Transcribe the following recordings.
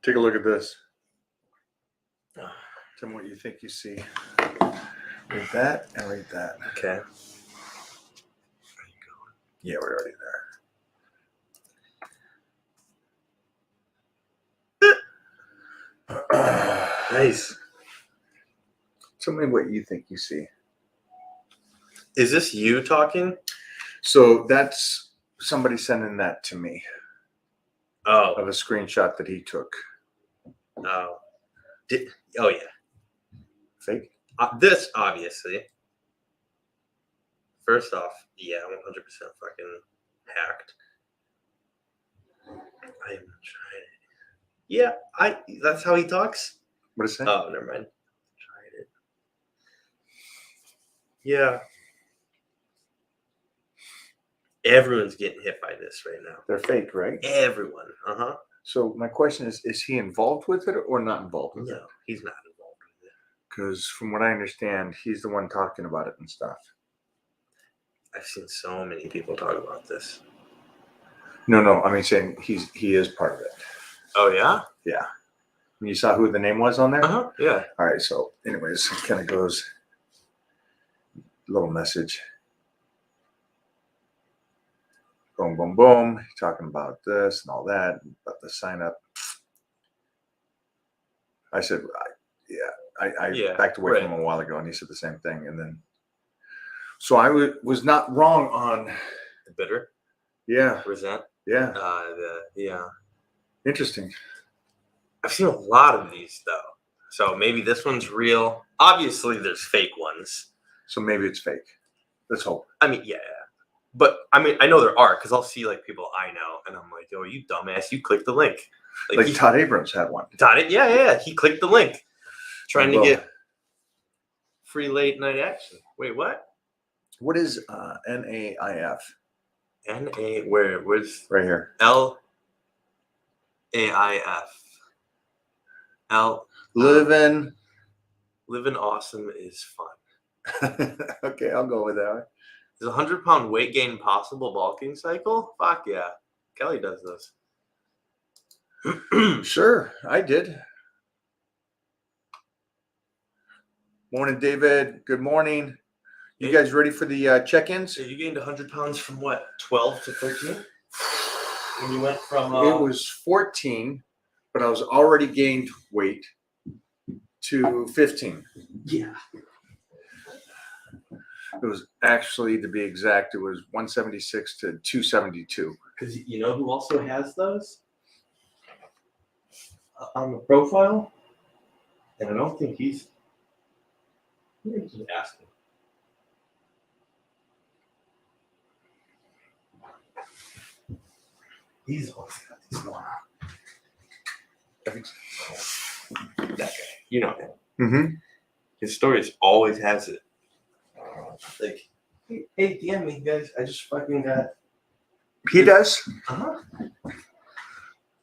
Take a look at this. Tell me what you think you see. Read that and read that. Okay. Yeah, we're already there. Nice. Tell me what you think you see. Is this you talking? So that's somebody sending that to me Oh. of a screenshot that he took. Oh. Oh, yeah. Fake? This, obviously. First off, yeah, 100% fucking hacked. I haven't tried it. Yeah, that's how he talks? What is that? Oh, never mind. Tried it. Yeah. Everyone's getting hit by this right now. They're fake, right? Everyone. Uh-huh. So my question is he involved with it or not involved with it? No, he's not involved with it. Because from what I understand, he's the one talking about it and stuff. I've seen so many people talk about this. No. I mean, saying he is part of it. Oh, yeah? Yeah. You saw who the name was on there? Uh-huh, yeah. All right, so anyways, it kind of goes, little message. Boom, boom, boom. Talking about this and all that, about the sign up. I said, I backed away from him a while ago, and he said the same thing. And then, so I was not wrong on The bitter? Yeah. Resent? Yeah. Yeah. Interesting. I've seen a lot of these, though. So maybe this one's real. Obviously, there's fake ones. So maybe it's fake. Let's hope. I mean, yeah. But, I mean, I know there are, because I'll see, like, people I know, and I'm like, yo, you dumbass, you clicked the link. Like Todd Abrams had one. Yeah. He clicked the link. Trying to get free late night action. Wait, what? What is NAIF? Where's right here? LAIF. Living awesome is fun. Okay, I'll go with that. Is a 100-pound weight gain possible bulking cycle? Fuck yeah. Kelly does this. Sure, I did. Morning, David. Good morning. You guys ready for the check-ins? So you gained 100 pounds from what, 12 to 13? When you went from... It was 14, but I was already gained weight to 15. Yeah. It was actually, to be exact, it was 176 to 272. Because you know who also has those? On the profile? And I don't think he's... Let me just ask him. He's always got these going on. That guy. You know him. Mm-hmm. His stories always has it. Like, hey, DM me, guys. I just fucking got... He does? Uh-huh.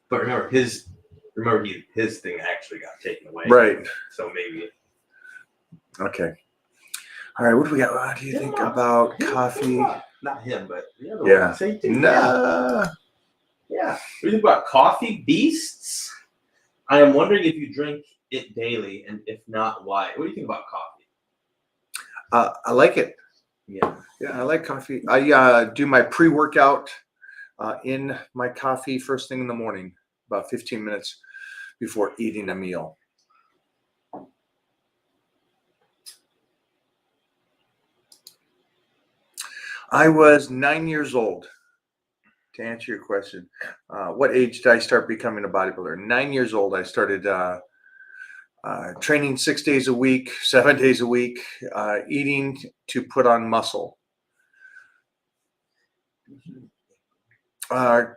But remember, his thing actually got taken away. Right. So maybe... Okay. All right, what do we got? What do you think about coffee? Not him, but the other Yeah. one. Same thing. Nah. Yeah. What do you think about coffee beasts? I am wondering if you drink it daily, and if not, why? What do you think about coffee? I like it. Yeah. Yeah, I like coffee. I do my pre-workout in my coffee first thing in the morning, about 15 minutes before eating a meal. I was 9 years old. To answer your question, what age did I start becoming a bodybuilder? 9 years old. I started training 6 days a week, 7 days a week, eating to put on muscle. 9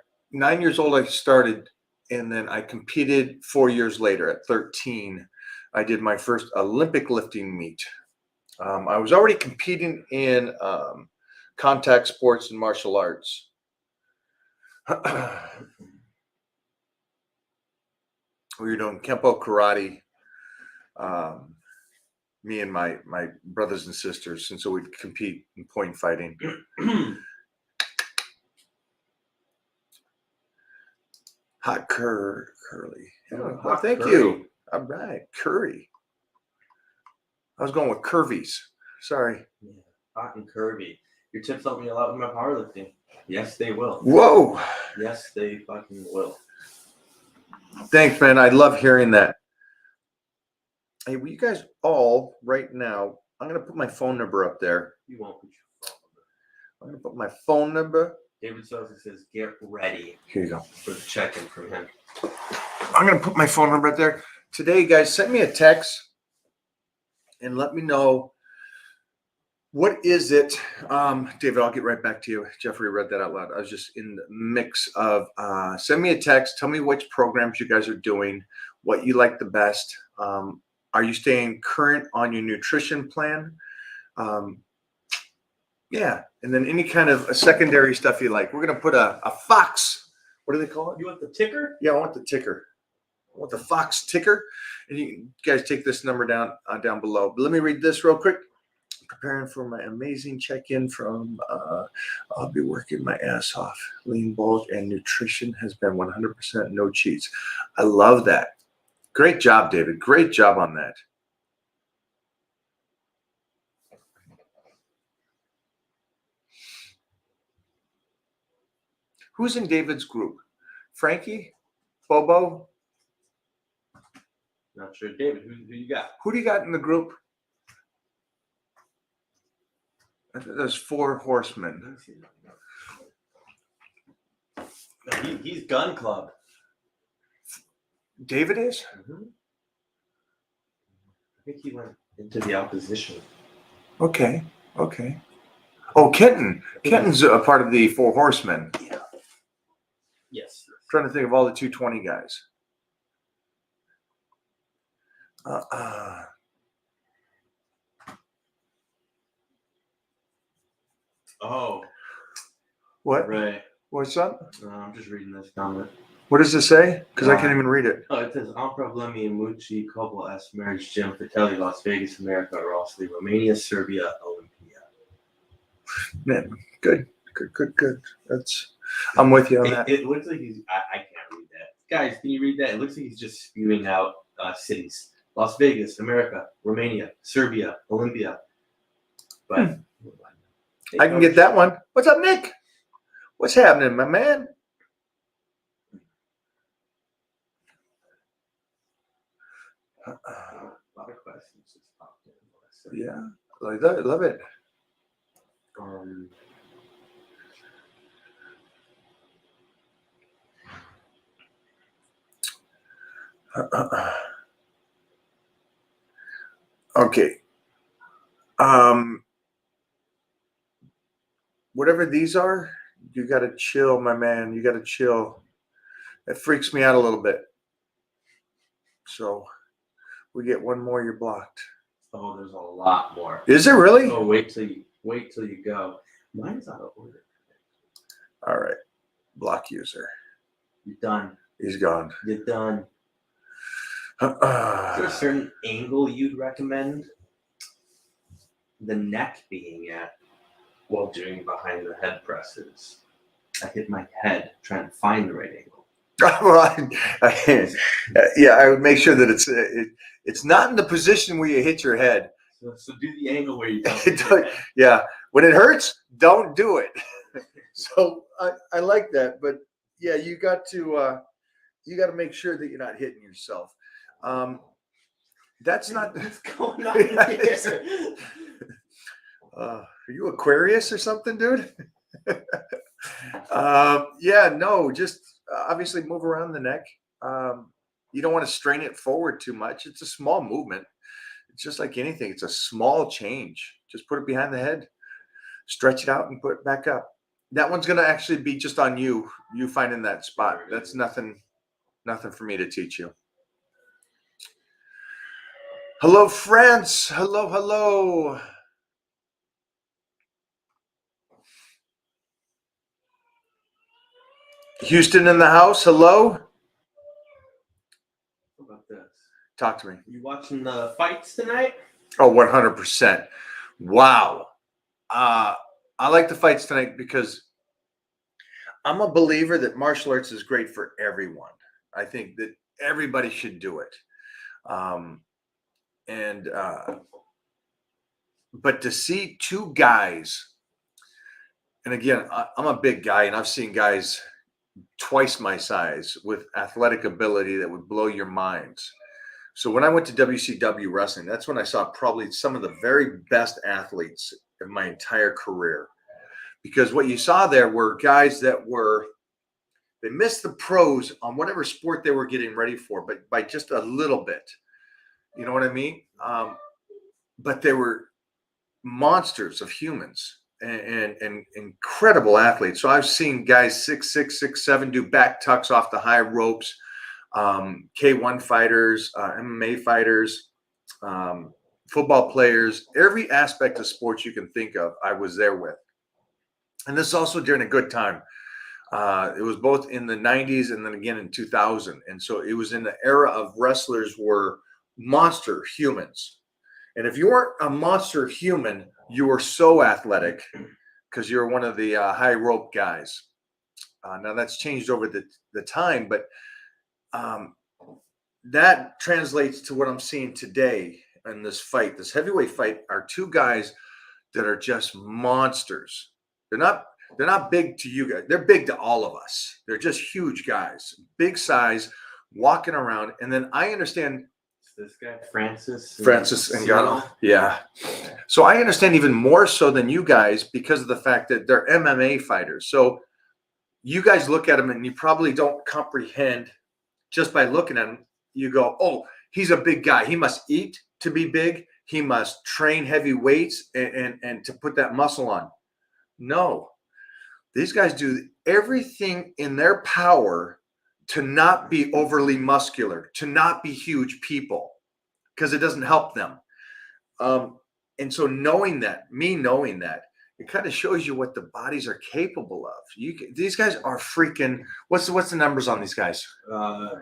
years old, I started, and then I competed 4 years later. At 13, I did my first Olympic lifting meet. I was already competing in contact sports and martial arts. We were doing Kempo karate, me and my brothers and sisters, and so we'd compete in point fighting. Hot curly. Yeah, Oh, well, hot thank curry. you. All right, curry. I was going with curvies. Sorry. Yeah, hot and curvy. Your tips help me a lot with my powerlifting. Yes, they will. Whoa. Yes, they fucking will. Thanks, man. I love hearing that. Hey, will you guys all right now? I'm gonna put my phone number up there. You won't put your phone number. I'm gonna put my phone number. David Sosa says, "Get ready Here you go. for the check-in from him." I'm gonna put my phone number right there. Today, guys, send me a text and let me know what is it. David, I'll get right back to you. Jeffrey read that out loud. I was just in the mix of send me a text. Tell me which programs you guys are doing, what you like the best. Are you staying current on your nutrition plan? Yeah, and then any kind of secondary stuff you like. We're gonna put a Fox. What do they call it? You want the ticker? Yeah, I want the ticker. I want the Fox ticker. And you guys take this number down below. But let me read this real quick. Preparing for my amazing check-in from I'll be working my ass off. Lean bulk and nutrition has been 100% no cheats. I love that. Great job, David. Great job on that. Who's in David's group? Frankie? Bobo? Not sure. David, who you got? Who do you got in the group? There's 4 horsemen. No, he's Gun Club. David is? Mm-hmm. I think he went into the opposition. Okay. Oh, Kenton. Kenton's a part of the 4 horsemen. Yeah. Yes. Trying to think of all the 220 guys. Oh. What? Right. What's up? I'm just reading this comment. What does it say? Because I can't even read it. Oh, it says, "Un problemi muci couple s marriage gym Fratelli, Las Vegas, America, Rossley, Romania, Serbia, Olympia." Man, good. I'm with you on that. It looks like he's. I can't read that. Guys, can you read that? It looks like he's just spewing out cities: Las Vegas, America, Romania, Serbia, Olympia. But I can get that one. What's up, Nick? What's happening, my man? A lot of questions just popped in. Yeah, like that. Love it. Okay. Whatever these are, you got to chill, my man. You got to chill. It freaks me out a little bit. So we get one more, you're blocked. Oh, there's a lot more. Is it really? Oh, wait till you go. Mine's out of order. All right. Block user. You're done. He's gone. You're done. Is there a certain angle you'd recommend the neck being at while doing behind the head presses? I hit my head trying to find the right angle. Well, yeah, I would make sure that it's not in the position where you hit your head. So do the angle where you don't. Yeah, when it hurts, don't do it. So I like that, but yeah, you got to make sure that you're not hitting yourself. That's not What's going on here? Are you Aquarius or something, dude? Yeah, no, just obviously move around the neck. You don't want to strain it forward too much. It's a small movement. It's just like anything. It's a small change. Just put it behind the head, stretch it out, and put it back up. That one's going to actually be just on you. You finding that spot. That's nothing for me to teach you. Hello, France. Hello. Houston in the house. Hello. How about this? Talk to me. You watching the fights tonight? Oh, 100%. Wow. I like the fights tonight because I'm a believer that martial arts is great for everyone. I think that everybody should do it. And but to see two guys, and again, I'm a big guy, and I've seen guys twice my size with athletic ability that would blow your minds. So when I went to WCW wrestling, that's when I saw probably some of the very best athletes of my entire career. Because what you saw there were guys that they missed the pros on whatever sport they were getting ready for, but by just a little bit. You know what I mean? But they were monsters of humans and incredible athletes. So I've seen guys 6'6", 6'7" do back tucks off the high ropes, K1 fighters, MMA fighters, football players, every aspect of sports you can think of, I was there with. And this is also during a good time. It was both in the 90s and then again in 2000. And so it was in the era of wrestlers were monster humans. And if you weren't a monster human, you were so athletic because you're one of the high rope guys. Now that's changed over the time, but that translates to what I'm seeing today in this fight. This heavyweight fight are two guys that are just monsters. They're not big to you guys. They're big to all of us. They're just huge guys, big size, walking around. And then I understand this guy, Francis Ngannou. Yeah. So I understand even more so than you guys because of the fact that they're MMA fighters. So you guys look at them and you probably don't comprehend just by looking at him. You go, oh, he's a big guy. He must eat to be big. He must train heavy weights and to put that muscle on. No, these guys do everything in their power to not be overly muscular, to not be huge people, because it doesn't help them. And so knowing that, it kind of shows you what the bodies are capable of. These guys are freaking. What's the numbers on these guys? The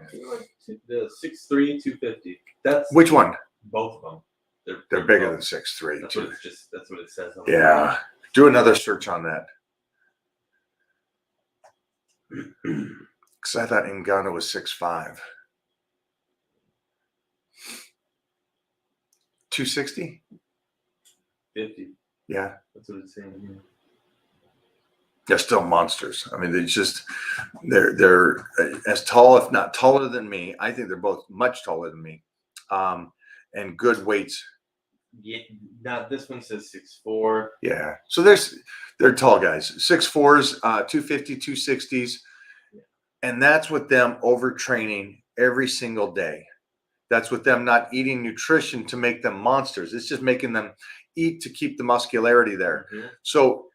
6'3", 250. That's which one? Both of them. They're bigger than 6'3". That's what it says. Yeah. Do another search on that. Because I thought Ngannou was 6'5". 260? 50. Yeah. That's what it's saying here. They're still monsters. I mean, they're as tall, if not taller than me. I think they're both much taller than me. And good weights. Yeah. Now this one says 6'4". Yeah. So they're tall guys. 6'4s, 250, 260s. And that's with them overtraining every single day. That's with them not eating nutrition to make them monsters. It's just making them eat to keep the muscularity there. Mm-hmm. So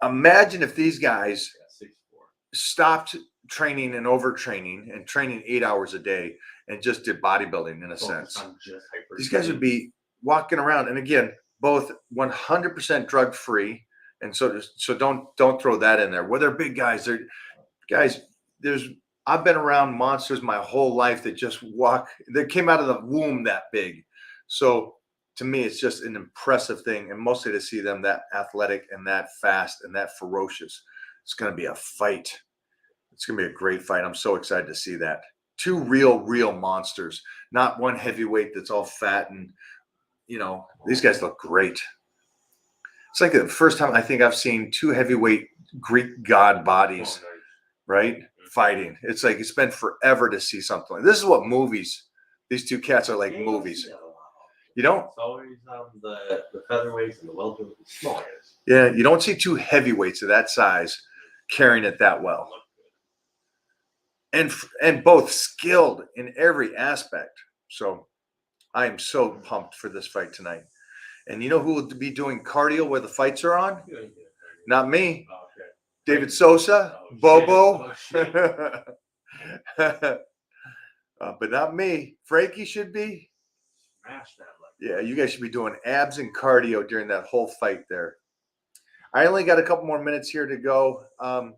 imagine if these guys stopped training and overtraining and training 8 hours a day and just did bodybuilding in a sense. These guys would be walking around. And again, both 100% drug free. And so don't throw that in there. Well, they're big guys. I've been around monsters my whole life that just that came out of the womb that big. So to me, it's just an impressive thing. And mostly to see them that athletic and that fast and that ferocious. It's going to be a fight. It's going to be a great fight. I'm so excited to see that. Two real monsters, not one heavyweight that's all fat. And, these guys look great. It's like the first time I think I've seen two heavyweight Greek god bodies, right? Fighting. It's like it's been forever to see something like this. Is what movies. These two cats are like movies. You don't. It's always the featherweights and the welterweights, small guys. Yeah, you don't see two heavyweights of that size carrying it that well, and both skilled in every aspect. So I am so pumped for this fight tonight. And you know who will be doing cardio where the fights are on? Not me. Oh, okay. David Sosa, Bobo. But not me. Frankie should be. Smash that. Yeah, you guys should be doing abs and cardio during that whole fight there. I only got a couple more minutes here to go. I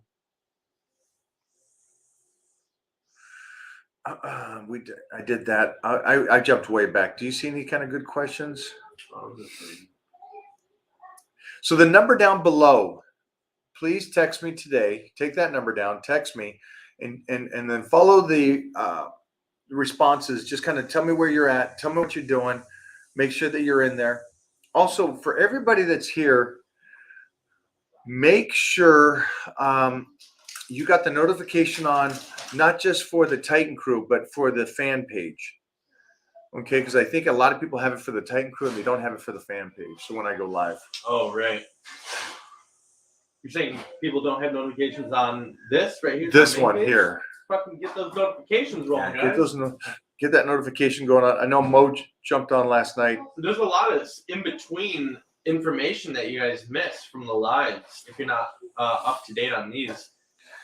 did that. I jumped way back. Do you see any kind of good questions? So the number down below, please text me today. Take that number down, text me, and then follow the responses. Just kind of tell me where you're at. Tell me what you're doing. Make sure that you're in there. Also, for everybody that's here, make sure you got the notification on, not just for the Titan Crew, but for the fan page. Okay, because I think a lot of people have it for the Titan Crew and they don't have it for the fan page. So when I go live. Oh, right. You're saying people don't have notifications on this right here? This one here. Fucking get those notifications rolling, guys. Get that notification going on. I know Mo jumped on last night. There's a lot of in-between information that you guys miss from the lives if you're not up to date on these.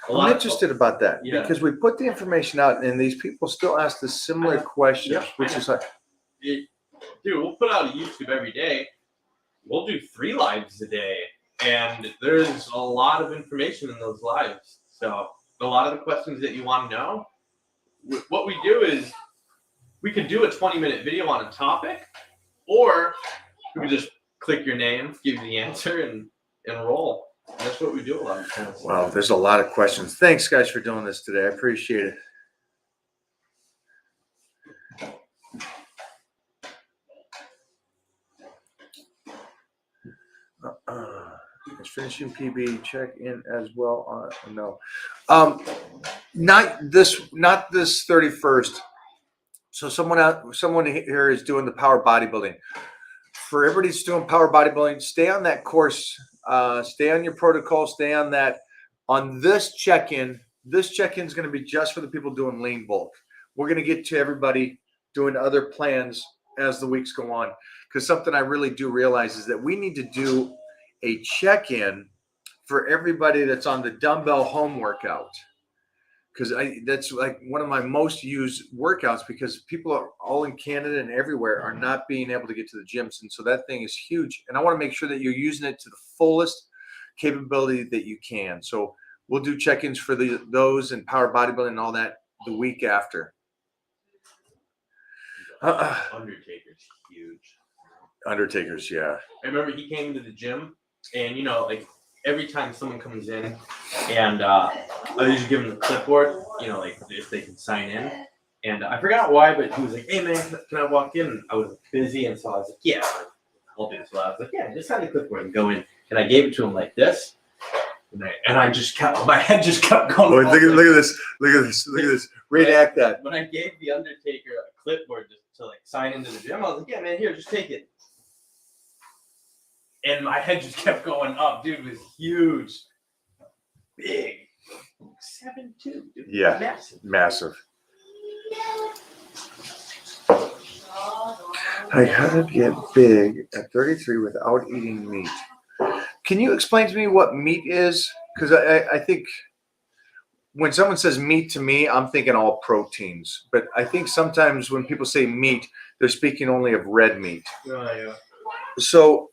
I'm interested about that because we put the information out and these people still ask the similar questions, which is like, dude, we'll put out a YouTube every day. We'll do 3 lives a day, and there's a lot of information in those lives. So a lot of the questions that you want to know, what we do is we could do a 20-minute video on a topic, or we could just click your name, give you the answer, and roll. And that's what we do a lot of times. Wow, there's a lot of questions. Thanks, guys, for doing this today. I appreciate it. Is finishing PB check in as well? No, not this 31st. So someone here is doing the power bodybuilding. For everybody that's doing power bodybuilding, stay on that course. Stay on your protocol. Stay on that. On this check-in, this check-in is going to be just for the people doing lean bulk. We're going to get to everybody doing other plans as the weeks go on. Because something I really do realize is that we need to do a check-in for everybody that's on the dumbbell home workout. Because that's like one of my most used workouts, because people are all in Canada and everywhere are not being able to get to the gyms. And so that thing is huge. And I want to make sure that you're using it to the fullest capability that you can. So we'll do check-ins for those and power bodybuilding and all that the week after. Undertaker's huge. Undertaker's, yeah. I remember he came to the gym, and like every time someone comes in, and I usually give him the clipboard, like if they can sign in. And I forgot why, but he was like, "Hey man, can I walk in?" And I was busy, and so I was like, "Yeah, I'll do this." So I was like, "Yeah, just sign the clipboard and go in." And I gave it to him like this, and I just kept, my head just kept going. Oh, look at this. Reenact that. When I gave the Undertaker a clipboard to like sign into the gym, I was like, "Yeah, man, here, just take it." And my head just kept going up. Dude was huge. Big. 7'2", dude. Yeah. Massive. How to get big at 33 without eating meat. Can you explain to me what meat is? Because I think when someone says meat to me, I'm thinking all proteins. But I think sometimes when people say meat, they're speaking only of red meat. Oh, yeah. So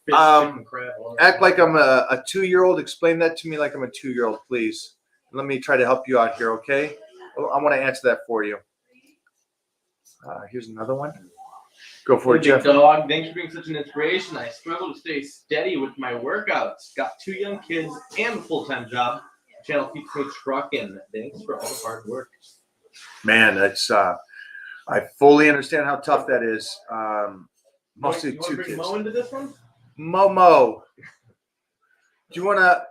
act like I'm a 2-year-old. Explain that to me like I'm a 2-year-old, please. Let me try to help you out here, okay? I want to answer that for you. Here's another one. Go for it, Jeff. Dog, thanks for being such an inspiration. I struggle to stay steady with my workouts. Got 2 young kids and a full-time job. The channel keeps me trucking. Thanks for all the hard work. Man, that's I fully understand how tough that is. Mostly you want to bring Mo into this one? Momo, do you want to?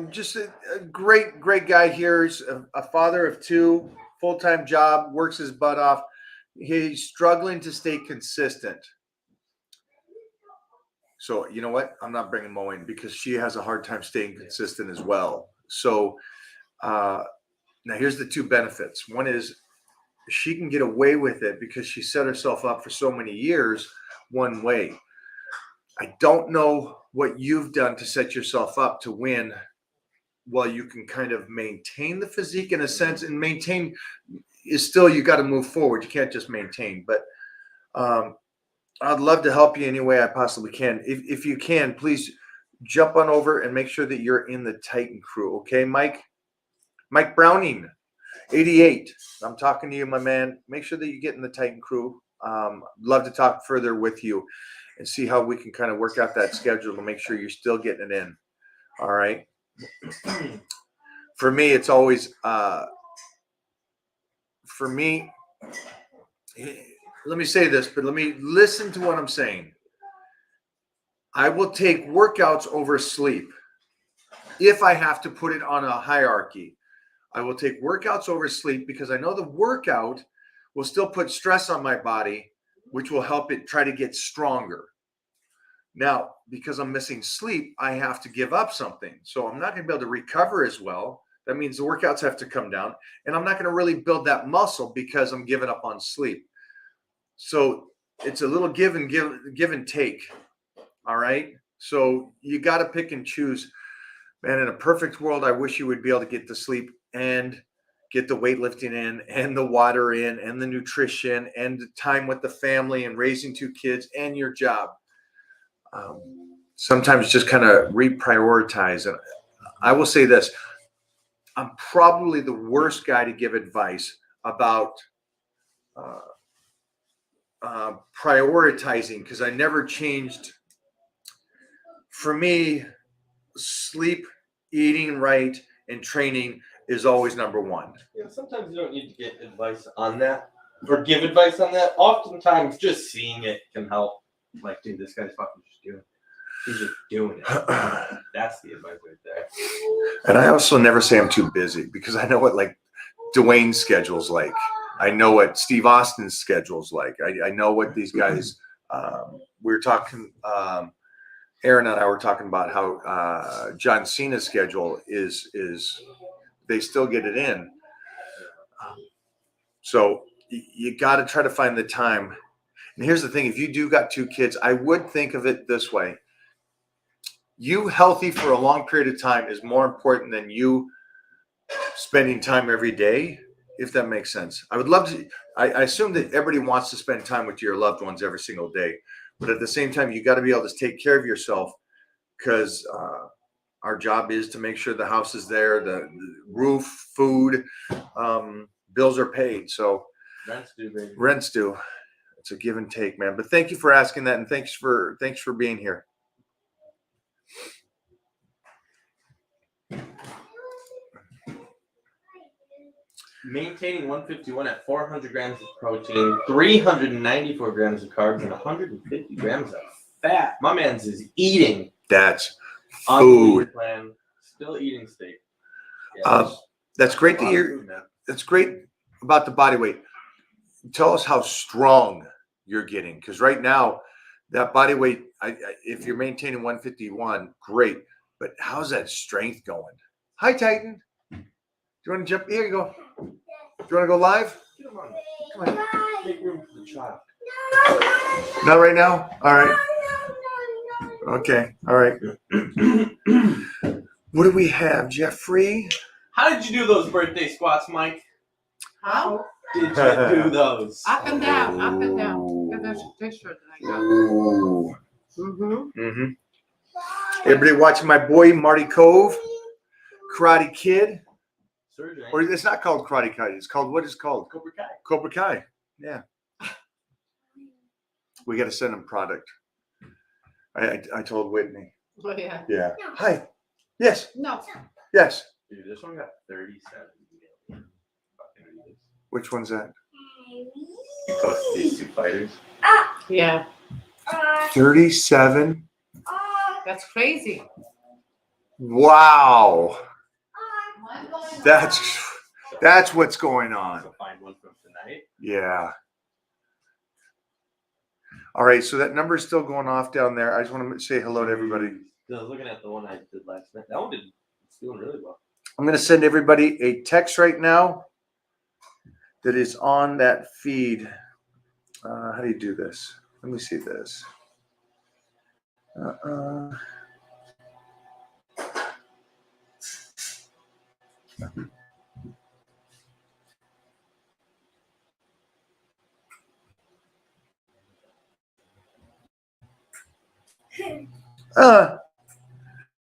Just a great guy here. He's a father of 2, full-time job, works his butt off. He's struggling to stay consistent. So you know what? I'm not bringing Mo in because she has a hard time staying consistent as well. So now here's the 2 benefits. One is she can get away with it because she set herself up for so many years one way. I don't know what you've done to set yourself up to win while you can kind of maintain the physique in a sense, and maintain is still, you got to move forward. You can't just maintain, but I'd love to help you any way I possibly can. If you can, please jump on over and make sure that you're in the Titan Crew. Okay, Mike Browning, 88. I'm talking to you, my man. Make sure that you get in the Titan Crew. Love to talk further with you and see how we can kind of work out that schedule to make sure you're still getting it in. All right. For me, it's always, for me, let me say this, but let me listen to what I'm saying. I will take workouts over sleep. If I have to put it on a hierarchy, I will take workouts over sleep because I know the workout will still put stress on my body, which will help it try to get stronger. Now, because I'm missing sleep, I have to give up something. So I'm not going to be able to recover as well. That means the workouts have to come down, and I'm not going to really build that muscle because I'm giving up on sleep. So it's a little give and take. All right. So you got to pick and choose. Man, in a perfect world, I wish you would be able to get the sleep and get the weightlifting in and the water in and the nutrition and the time with the family and raising 2 kids and your job. Sometimes just kind of reprioritize. And I will say this, I'm probably the worst guy to give advice about prioritizing because I never changed. For me, sleep, eating right, and training is always number one. Yeah, sometimes you don't need to get advice on that or give advice on that. Oftentimes, just seeing it can help. Like, dude, this guy's fucking just doing it. He's just doing it. That's the advice right there. And I also never say I'm too busy because I know what like Dwayne's schedule's like. I know what Steve Austin's schedule's like. I know what these guys. We were talking. Aaron and I were talking about how John Cena's schedule is they still get it in. So you got to try to find the time. And here's the thing: if you do got 2 kids, I would think of it this way. You healthy for a long period of time is more important than you spending time every day, if that makes sense. I would love to. I assume that everybody wants to spend time with your loved ones every single day. But at the same time, you got to be able to take care of yourself because our job is to make sure the house is there, the roof, food, bills are paid. So Rents do, baby. Rents do. It's a give and take, man. But thank you for asking that, and thanks for being here. Maintaining 151 at 400 grams of protein, 394 grams of carbs, and 150 grams of fat. My man's is eating. That's Unlimited food. Plan, still eating steak. Yeah, that's great to hear. That's great about the body weight. Tell us how strong you're getting, because right now that body weight, if you're maintaining 151, great. But how's that strength going? Hi, Titan. Do you want to jump? Here you go. Do you want to go live? Come on. Come on. Make room for the child. Not right now? All right. Okay. All right. What do we have, Jeffrey? How did you do those birthday squats, Mike? How? Did you do those? Up and down, up and down. Because there's a picture that I got. Ooh. Mm-hmm. Mm-hmm. Everybody watching my boy Marty Cove, Karate Kid. Surgery. Or it's not called Karate Kid. It's called, what is it called? Cobra Kai. Cobra Kai. Yeah. We got to send him product. I told Whitney. Oh, yeah. Yeah. Hi. Yes. No. Yes. Dude, this one got 37 million. Fucking views. Which one's that? Close to these 2 fighters. Yeah. 37. That's crazy. Wow. That's what's going on. So find one from tonight. Yeah. All right. So that number is still going off down there. I just want to say hello to everybody. I was looking at the one I did last night. That one it's doing really well. I'm going to send everybody a text right now that is on that feed. How do you do this? Let me see this.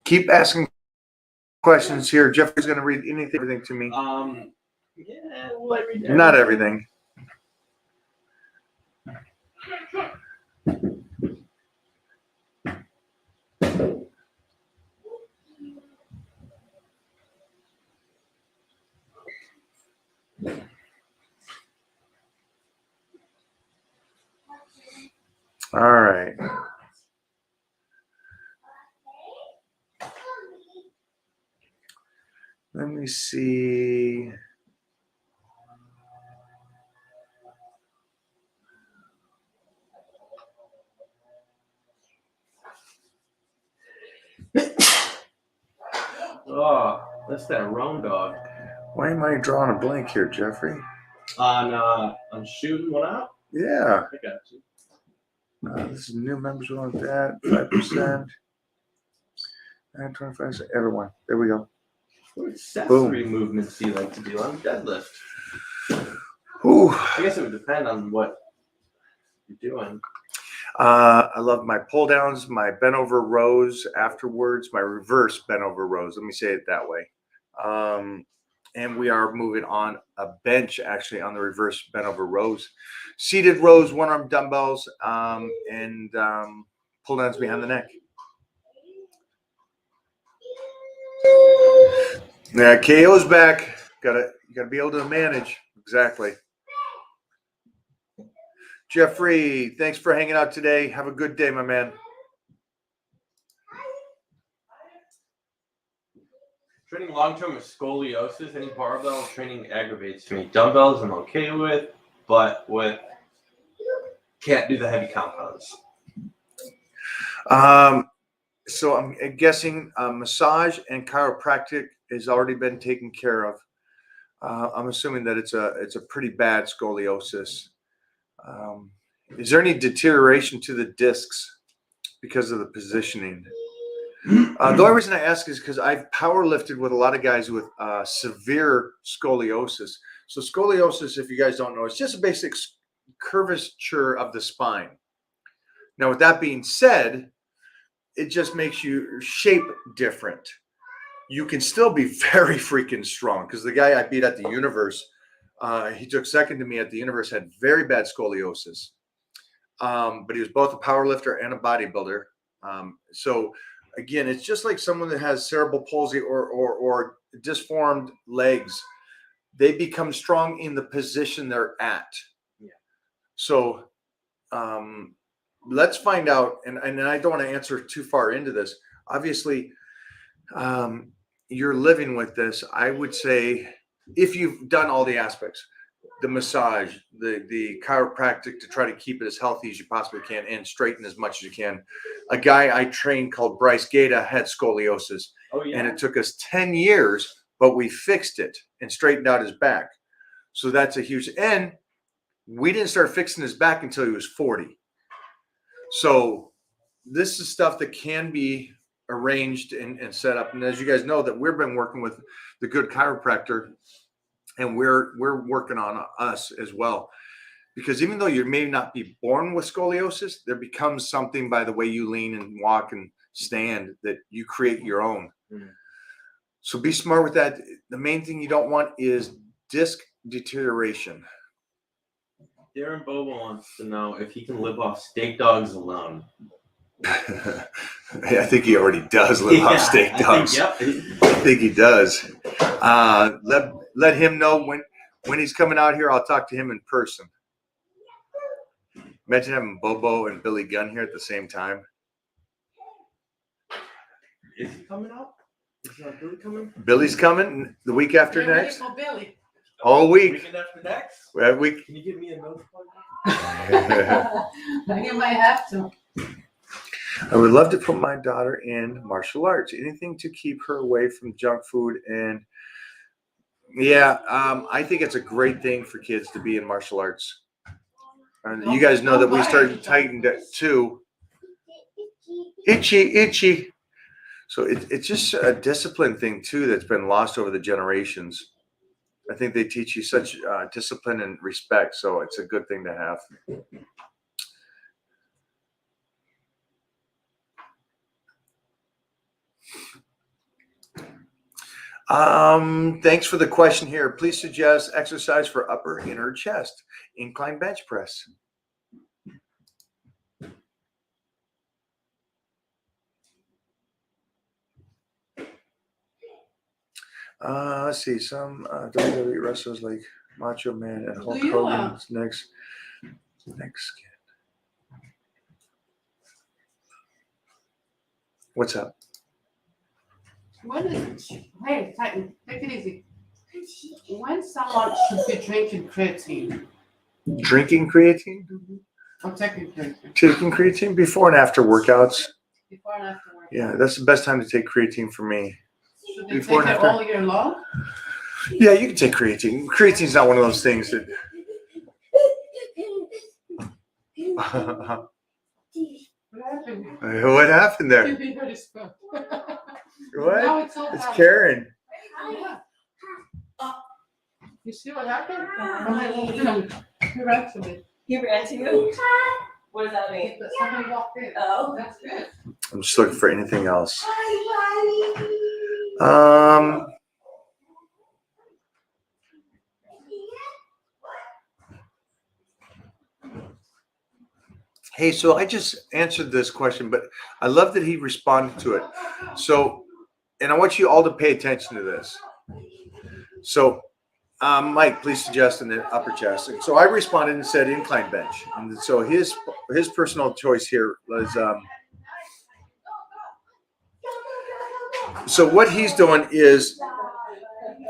Keep asking questions here. Jeffrey's going to read everything to me. Yeah, will I read Not everything. All right. Let me see. Oh, that's that roan dog. Why am I drawing a blank here, Jeffrey? On shooting one out? Yeah. I got you. This is new members want that 5%. And 25%. Everyone. There we go. What accessory movements do you like to do on deadlift? Ooh. I guess it would depend on what you're doing. I love my pull downs, my bent over rows afterwards, my reverse bent over rows. Let me say it that way. And we are moving on a bench actually on the reverse bent over rows. Seated rows, one arm dumbbells, and pull downs behind the neck. Yeah, KO's back. You gotta be able to manage. Exactly. Jeffrey, thanks for hanging out today. Have a good day, my man. Training long-term with scoliosis, any barbell training aggravates me. Dumbbells I'm okay with, but can't do the heavy compounds. So I'm guessing massage and chiropractic has already been taken care of. I'm assuming that it's a pretty bad scoliosis. Is there any deterioration to the discs because of the positioning? The only reason I ask is because I've power lifted with a lot of guys with severe scoliosis. So scoliosis, if you guys don't know, it's just a basic curvature of the spine. Now, with that being said, it just makes your shape different. You can still be very freaking strong because the guy I beat at the Universe, he took second to me at the Universe, had very bad scoliosis. But he was both a power lifter and a bodybuilder. So again, it's just like someone that has cerebral palsy or disformed legs. They become strong in the position they're at. Yeah. So let's find out. And I don't want to answer too far into this. Obviously, you're living with this. I would say if you've done all the aspects, the massage, the chiropractic to try to keep it as healthy as you possibly can and straighten as much as you can. A guy I trained called Bryce Gata had scoliosis. Oh, yeah. And it took us 10 years, but we fixed it and straightened out his back. So that's a huge, and we didn't start fixing his back until he was 40. So this is stuff that can be arranged and set up. And as you guys know, that we've been working with the good chiropractor, and we're working on us as well, because even though you may not be born with scoliosis, there becomes something by the way you lean and walk and stand that you create your own. Mm. So be smart with that. The main thing you don't want is disc deterioration. Darren Bobo wants to know if he can live off steak dogs alone. I think he already does live off steak dogs. I think he does. Let him know when he's coming out here. I'll talk to him in person. Imagine having Bobo and Billy Gunn here at the same time. Is he coming out? Is Billy coming? Billy's coming the week after Get ready next. for Billy. All week. Weekend after next? Week. Can you give me a note plug? You might have to. I would love to put my daughter in martial arts. Anything to keep her away from junk food. And yeah, I think it's a great thing for kids to be in martial arts. And you guys know that we started tightened it too. Itchy. So it's just a discipline thing too that's been lost over the generations. I think they teach you such discipline and respect. So it's a good thing to have. Thanks for the question here. Please suggest exercise for upper inner chest, incline bench press. Let's see. Some WWE wrestlers like Macho Man and Hulk Hogan's next skin. What's up? When is hey, Titan, take it easy. When someone should be drinking creatine Drinking creatine? or taking creatine? Taking creatine before and after workouts. Before and after work. Yeah, that's the best time to take creatine for me. Should they Before take and it after? all year long? Yeah, you can take creatine. Creatine's not one of those things that. What happened? What happened there? You heard his phone. What? Now it's all It's happening. Karen. Yeah. You see what happened? He ran to me. He ran to you? What does that mean? But somebody walked in. Oh. That's good. I'm just looking for anything else. Hey, so I just answered this question, but I love that he responded to it. So, and I want you all to pay attention to this. So, Mike, please suggest in the upper chest. And so I responded and said incline bench. And so his personal choice here was. So what he's doing is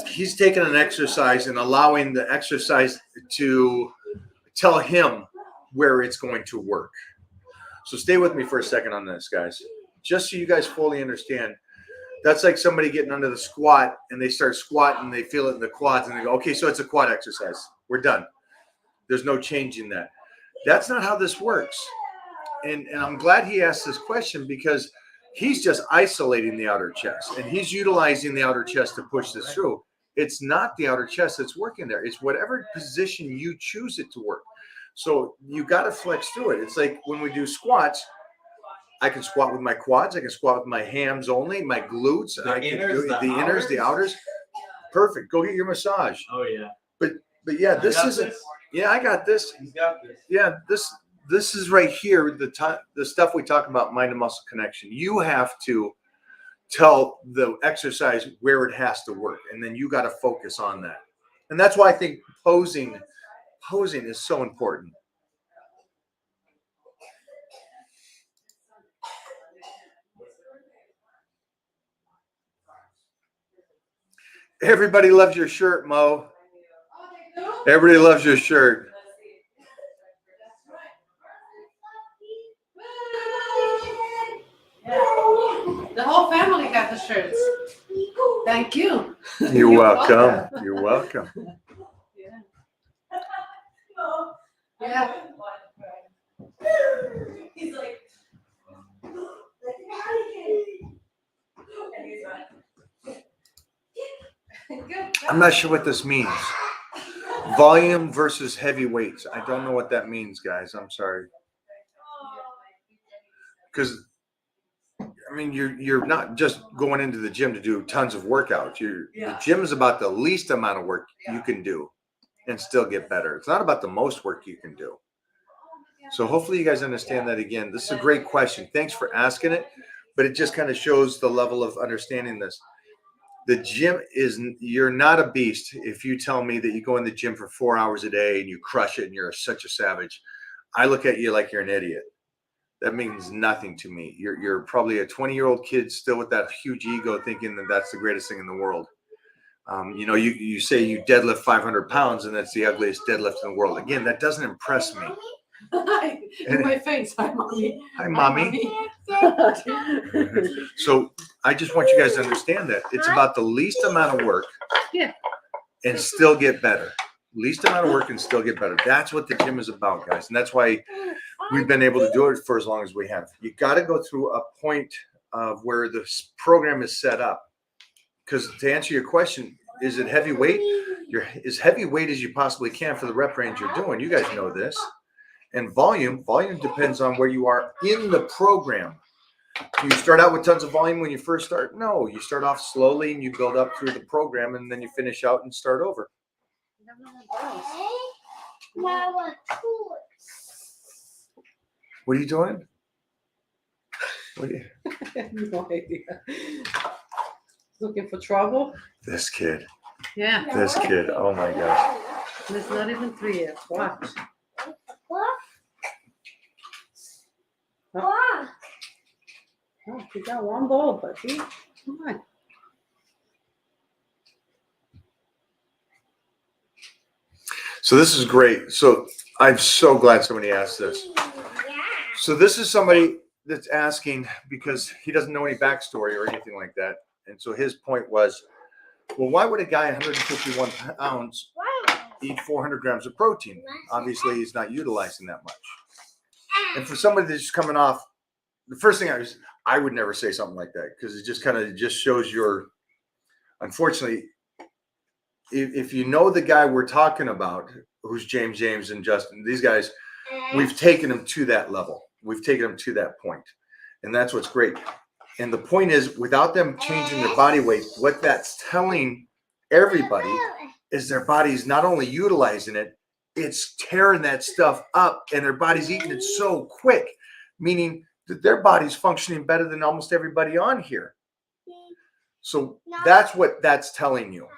he's taking an exercise and allowing the exercise to tell him where it's going to work. So stay with me for a second on this, guys. Just so you guys fully understand. That's like somebody getting under the squat and they start squatting, they feel it in the quads and they go, okay, so it's a quad exercise. We're done. There's no changing that. That's not how this works. And I'm glad he asked this question because he's just isolating the outer chest and he's utilizing the outer chest to push this through. It's not the outer chest that's working there. It's whatever position you choose it to work. So you got to flex through it. It's like when we do squats, I can squat with my quads. I can squat with my hams only, my glutes. The inners, the outers. Perfect. Go get your massage. Oh yeah. But yeah, this isn't. Yeah, I got this. He's got this. Yeah, this is right here. The stuff we talk about, mind and muscle connection. You have to tell the exercise where it has to work, and then you got to focus on that. And that's why I think posing is so important. Everybody loves your shirt, Mo. Everybody loves your shirt. The whole family got the shirts. Thank you. You're welcome. You're welcome. Yeah. He's like, I'm not sure what this means. Volume versus heavy weights. I don't know what that means, guys. I'm sorry. Because I mean, you're not just going into the gym to do tons of workouts. The gym is about the least amount of work you can do and still get better. It's not about the most work you can do. So hopefully you guys understand that. Again, this is a great question. Thanks for asking it, but it just kind of shows the level of understanding this. The gym you're not a beast if you tell me that you go in the gym for 4 hours a day and you crush it and you're such a savage. I look at you like you're an idiot. That means nothing to me. You're probably a 20-year-old kid still with that huge ego thinking that that's the greatest thing in the world. You say you deadlift 500 pounds and that's the ugliest deadlift in the world. Again, that doesn't impress me. In my face. Hi, mommy. Hi, mommy. So I just want you guys to understand that it's about the least amount of work and still get better. Least amount of work and still get better. That's what the gym is about, guys. And that's why we've been able to do it for as long as we have. You got to go through a point of where this program is set up. Because to answer your question, is it heavy weight? You're as heavy weight as you possibly can for the rep range you're doing. You guys know this. And volume depends on where you are in the program. Do you start out with tons of volume when you first start? No, you start off slowly and you build up through the program and then you finish out and start over. What are you doing? What are you? No idea. Looking for trouble? This kid. Yeah. This kid. Oh my gosh. And it's not even 3 yet. Watch. Oh, you got one bowl, buddy. Come on. So this is great. So I'm so glad somebody asked this. So this is somebody that's asking because he doesn't know any backstory or anything like that. And so his point was, well, why would a guy 151 pounds eat 400 grams of protein? Obviously, he's not utilizing that much. And for somebody that's just coming off, the first thing I would never say something like that because it just kind of just shows your, unfortunately, if you know the guy we're talking about, who's James and Justin, these guys, we've taken them to that level. We've taken them to that point. And that's what's great. And the point is, without them changing their body weight, what that's telling everybody is their body's not only utilizing it, it's tearing that stuff up and their body's eating it so quick, meaning that their body's functioning better than almost everybody on here. So that's what that's telling you.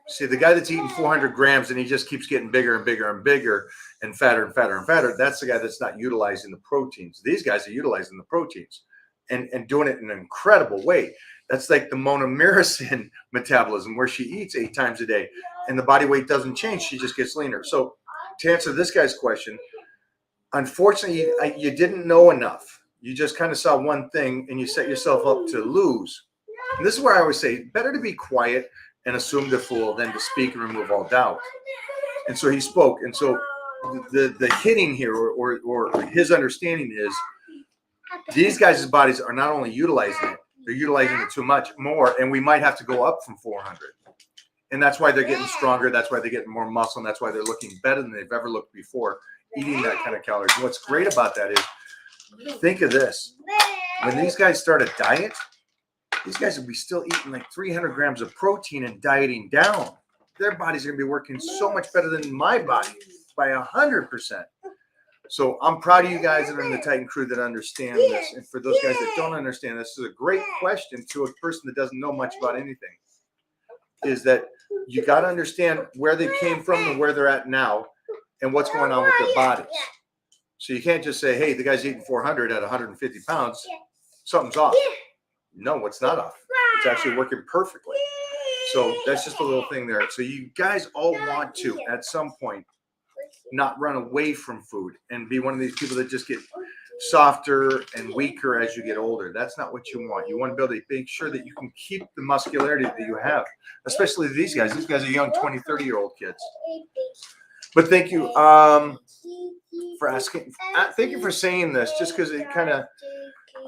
See, the guy that's eating 400 grams and he just keeps getting bigger and bigger and bigger and fatter and fatter and fatter, that's the guy that's not utilizing the proteins. These guys are utilizing the proteins and doing it in an incredible way. That's like the Mona Marasin metabolism where she eats 8 times a day and the body weight doesn't change. She just gets leaner. So to answer this guy's question, unfortunately, you didn't know enough. You just kind of saw one thing and you set yourself up to lose. And this is where I always say, better to be quiet and assume the fool than to speak and remove all doubt. And so he spoke. And so the hitting here or his understanding is these guys' bodies are not only utilizing it, they're utilizing it too much more. And we might have to go up from 400. And that's why they're getting stronger. That's why they're getting more muscle. And that's why they're looking better than they've ever looked before, eating that kind of calories. And what's great about that is, think of this. When these guys start a diet, these guys will be still eating like 300 grams of protein and dieting down. Their bodies are going to be working so much better than my body by 100%. So I'm proud of you guys that are in the Titan crew that understand this. And for those guys that don't understand, this is a great question to a person that doesn't know much about anything, is that you got to understand where they came from and where they're at now and what's going on with their bodies. So you can't just say, hey, the guy's eating 400 at 150 pounds. Something's off. No, it's not off. It's actually working perfectly. So that's just a little thing there. So you guys all want to, at some point, not run away from food and be one of these people that just get softer and weaker as you get older. That's not what you want. You want to be able to make sure that you can keep the muscularity that you have, especially these guys. These guys are young 20, 30-year-old kids. But thank you for asking. Thank you for saying this, just because it kind of,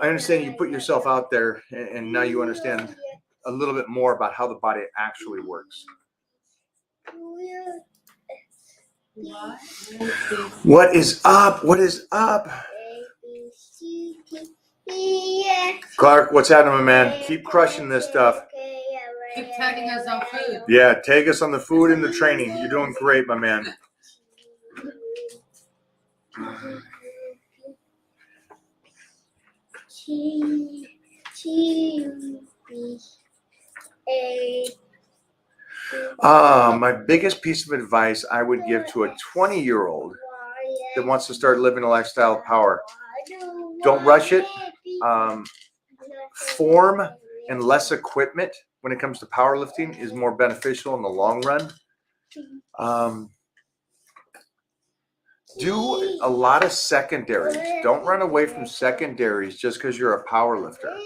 I understand you put yourself out there and now you understand a little bit more about how the body actually works. What is up? What is up? Clark, what's happening, man? Keep crushing this stuff. Keep tagging us on food. Yeah, take us on the food and the training. You're doing great, my man. My biggest piece of advice I would give to a 20-year-old that wants to start living a lifestyle of power: don't rush it. Form and less equipment when it comes to powerlifting is more beneficial in the long run. Do a lot of secondaries. Don't run away from secondaries just because you're a power lifter.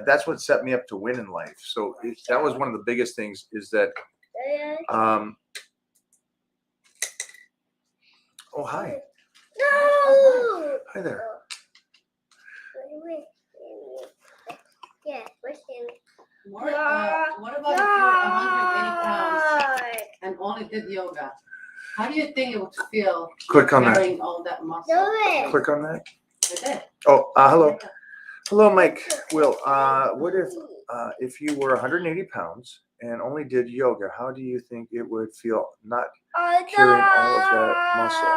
That's what set me up to win in life. So that was one of the biggest things, is that oh, hi. No. Hi there. Yeah, listen. What about if you're 180 pounds and only did yoga? How do you think it would feel Click on that. carrying all that muscle? Do it. Click on that. Is it? Oh, hello. Hello, Mike. Will, what if you were 180 pounds and only did yoga, how do you think it would feel not carrying all of that muscle?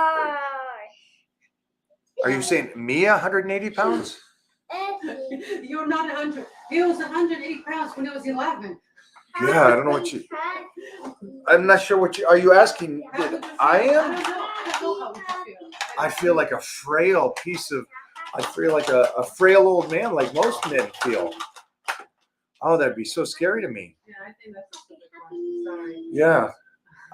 Are you saying me 180 pounds? You're not 100. He was 180 pounds when he was 11. Yeah, I don't know what you, I'm not sure what you, are you asking that I am? I don't know how it would feel. I feel like a frail piece of I feel like a frail old man, like most men feel. Oh, that'd be so scary to me. Yeah, I think that's a good one. Sorry. Yeah.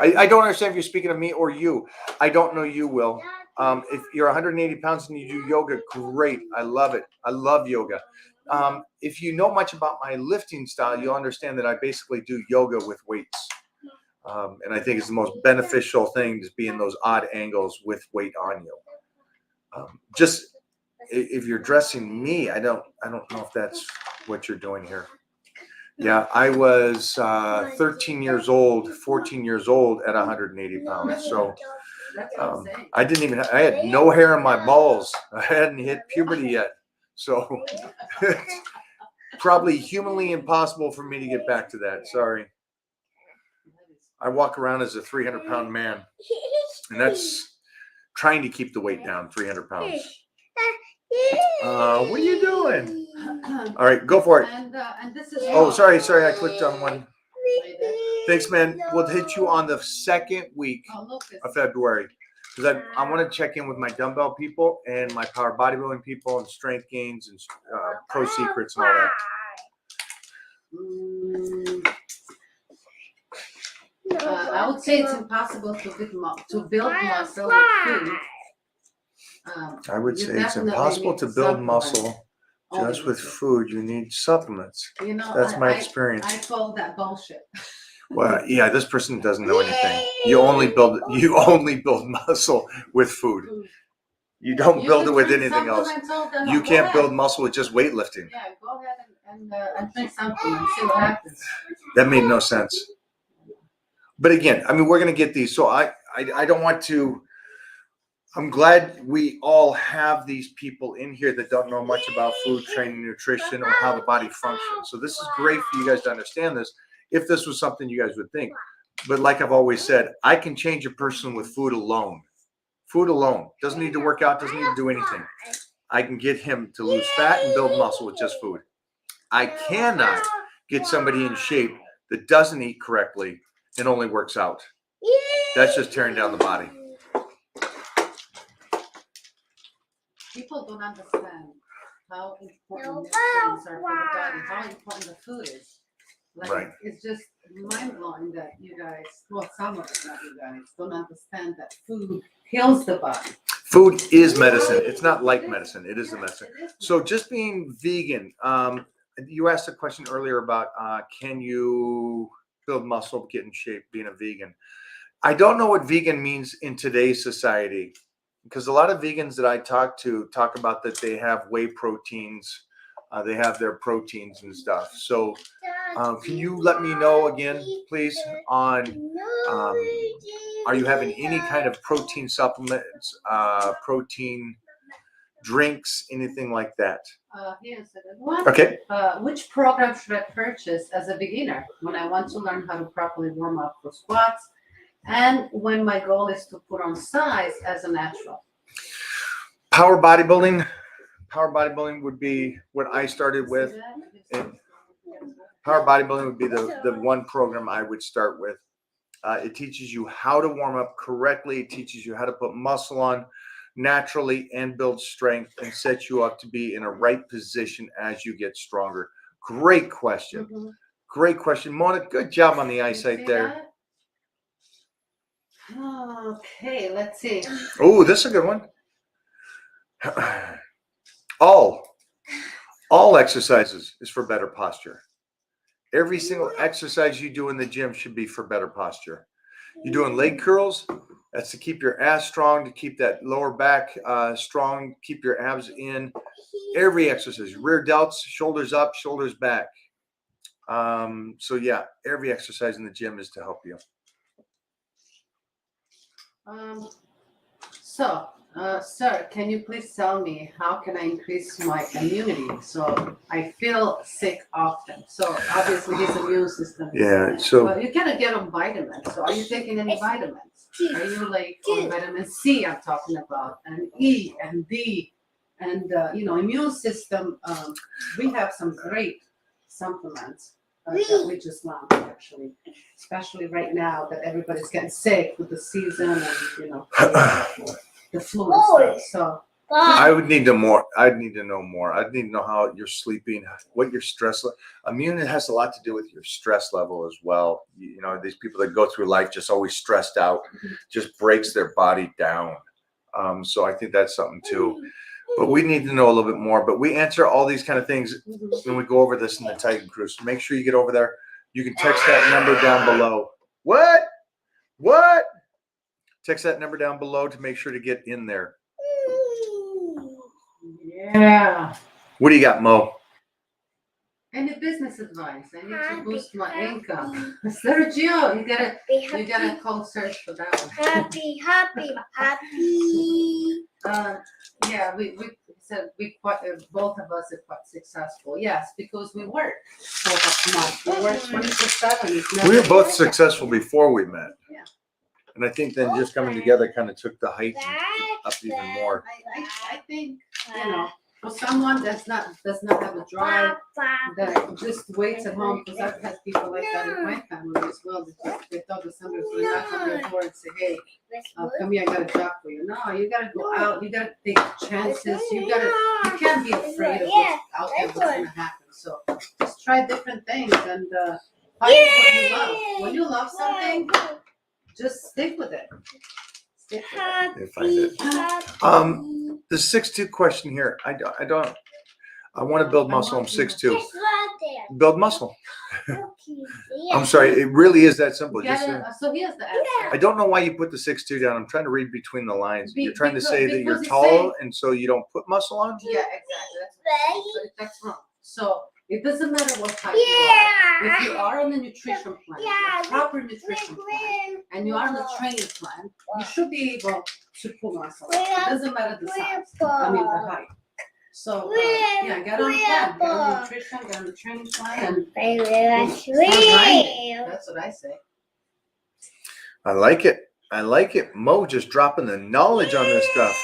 I don't understand if you're speaking of me or you. I don't know you, Will. If you're 180 pounds and you do yoga, great. I love it. I love yoga. If you know much about my lifting style, you'll understand that I basically do yoga with weights. And I think it's the most beneficial thing to be in those odd angles with weight on you. Just if you're dressing me, I don't know if that's what you're doing here. Yeah, I was 13 years old, 14 years old at 180 pounds. So I had no hair on my balls. I hadn't hit puberty yet. So it's probably humanly impossible for me to get back to that. Sorry. I walk around as a 300-pound man, and that's trying to keep the weight down, 300 pounds. What are you doing? All right, go for it. And this is Oh, sorry, I clicked on one. Thanks, man. We'll hit you on the second week of February because I want to check in with my dumbbell people and my power bodybuilding people and strength gains and pro secrets and all that. I would say it's impossible to build muscle with food. I would You say it's definitely impossible need to build supplements. muscle just with food. You need supplements. You know, That's my experience. I call that bullshit. Well, yeah, this person doesn't know anything. You only build muscle with food. You don't build it with anything else. You can't build muscle with just weightlifting. Yeah, go ahead and drink something and see what happens. That made no sense. But again, I mean, we're going to get these. So I don't want to. I'm glad we all have these people in here that don't know much about food, training, nutrition, or how the body functions. So this is great for you guys to understand this if this was something you guys would think. But like I've always said, I can change a person with food alone. Food alone. Doesn't need to work out, doesn't need to do anything. I can get him to lose fat and build muscle with just food. I cannot get somebody in shape that doesn't eat correctly and only works out. That's just tearing down the body. People don't understand how important these things are for the body, how important the food is. Like, Right. It's just mind-blowing that you guys, well, some of us, not you guys, don't understand that food heals the body. Food is medicine. It's not like medicine. It is the medicine. So just being vegan, you asked a question earlier about can you build muscle, get in shape, being a vegan. I don't know what vegan means in today's society because a lot of vegans that I talk about that they have whey proteins, they have their proteins and stuff. So can you let me know again, please, on are you having any kind of protein supplements, protein drinks, anything like that? Here's a good one. Okay. Which program should I purchase as a beginner when I want to learn how to properly warm up for squats and when my goal is to put on size as a natural? Power bodybuilding. Power bodybuilding would be what I started with. Power bodybuilding would be the one program I would start with. It teaches you how to warm up correctly. It teaches you how to put muscle on naturally and build strength and set you up to be in a right position as you get stronger. Great question. Mm-hmm. Great question. Mona, good job on the eyesight there. Okay, let's see. Oh, this is a good one. All exercises is for better posture. Every single exercise you do in the gym should be for better posture. You're doing leg curls, that's to keep your ass strong, to keep that lower back strong, keep your abs in. Every exercise, rear delts, shoulders up, shoulders back. So yeah, every exercise in the gym is to help you. Sir, can you please tell me how can I increase my immunity? So I feel sick often. So obviously his immune system is Yeah, so well, you cannot get on vitamins. So are you taking any vitamins? Are you like on vitamin C I'm talking about, and E and D, and immune system? We have some great supplements that we just launched actually, especially right now that everybody's getting sick with the season and the flu and stuff. So I would need to more. I'd need to know more. I'd need to know how you're sleeping, what your stress. Immune has a lot to do with your stress level as well. You know, these people that go through life just always stressed out, just breaks their body down. So I think that's something too. But we need to know a little bit more. But we answer all these kind of things when we go over this in the Titan Cruise. So make sure you get over there. You can text that number down below. What? What? Text that number down below to make sure to get in there. Yeah. What do you got, Mo? Any business advice? I need to boost my income. Sergio, you gotta call search for that one. Happy. Yeah, we said both of us are quite successful. Yes, because we work so much. We work 24/7. We were both successful before we met. Yeah. And I think then just coming together kind of took the height up even more. I think, you know, for someone that's not have a drive, that just waits at home, because I've had people like that in my family as well. They thought that somebody was going to knock on their door and say, hey, come here, I got a job for you. No, you got to go out. You got to take chances. You can't be afraid of what's out there, what's going to happen. So just try different things and find what you love. When you love something, just stick with it. Stick with it. They find it. The 6'2" question here. I want to build muscle. I'm 6'2". Build muscle. I'm sorry. It really is that simple. So here's the answer. I don't know why you put the 6'2" down. I'm trying to read between the lines. You're trying to say that you're because tall and so you don't put muscle on? Yeah, exactly. That's wrong. So it doesn't matter what type you are. If you are on the nutrition plan, a proper nutrition plan, and you are on the training plan, you should be able to put muscle. It doesn't matter the size. I mean the height. So yeah, get on the plan, get on the nutrition, get on the training plan, and that's what I say. I like it. I like it. Mo just dropping the knowledge on this stuff.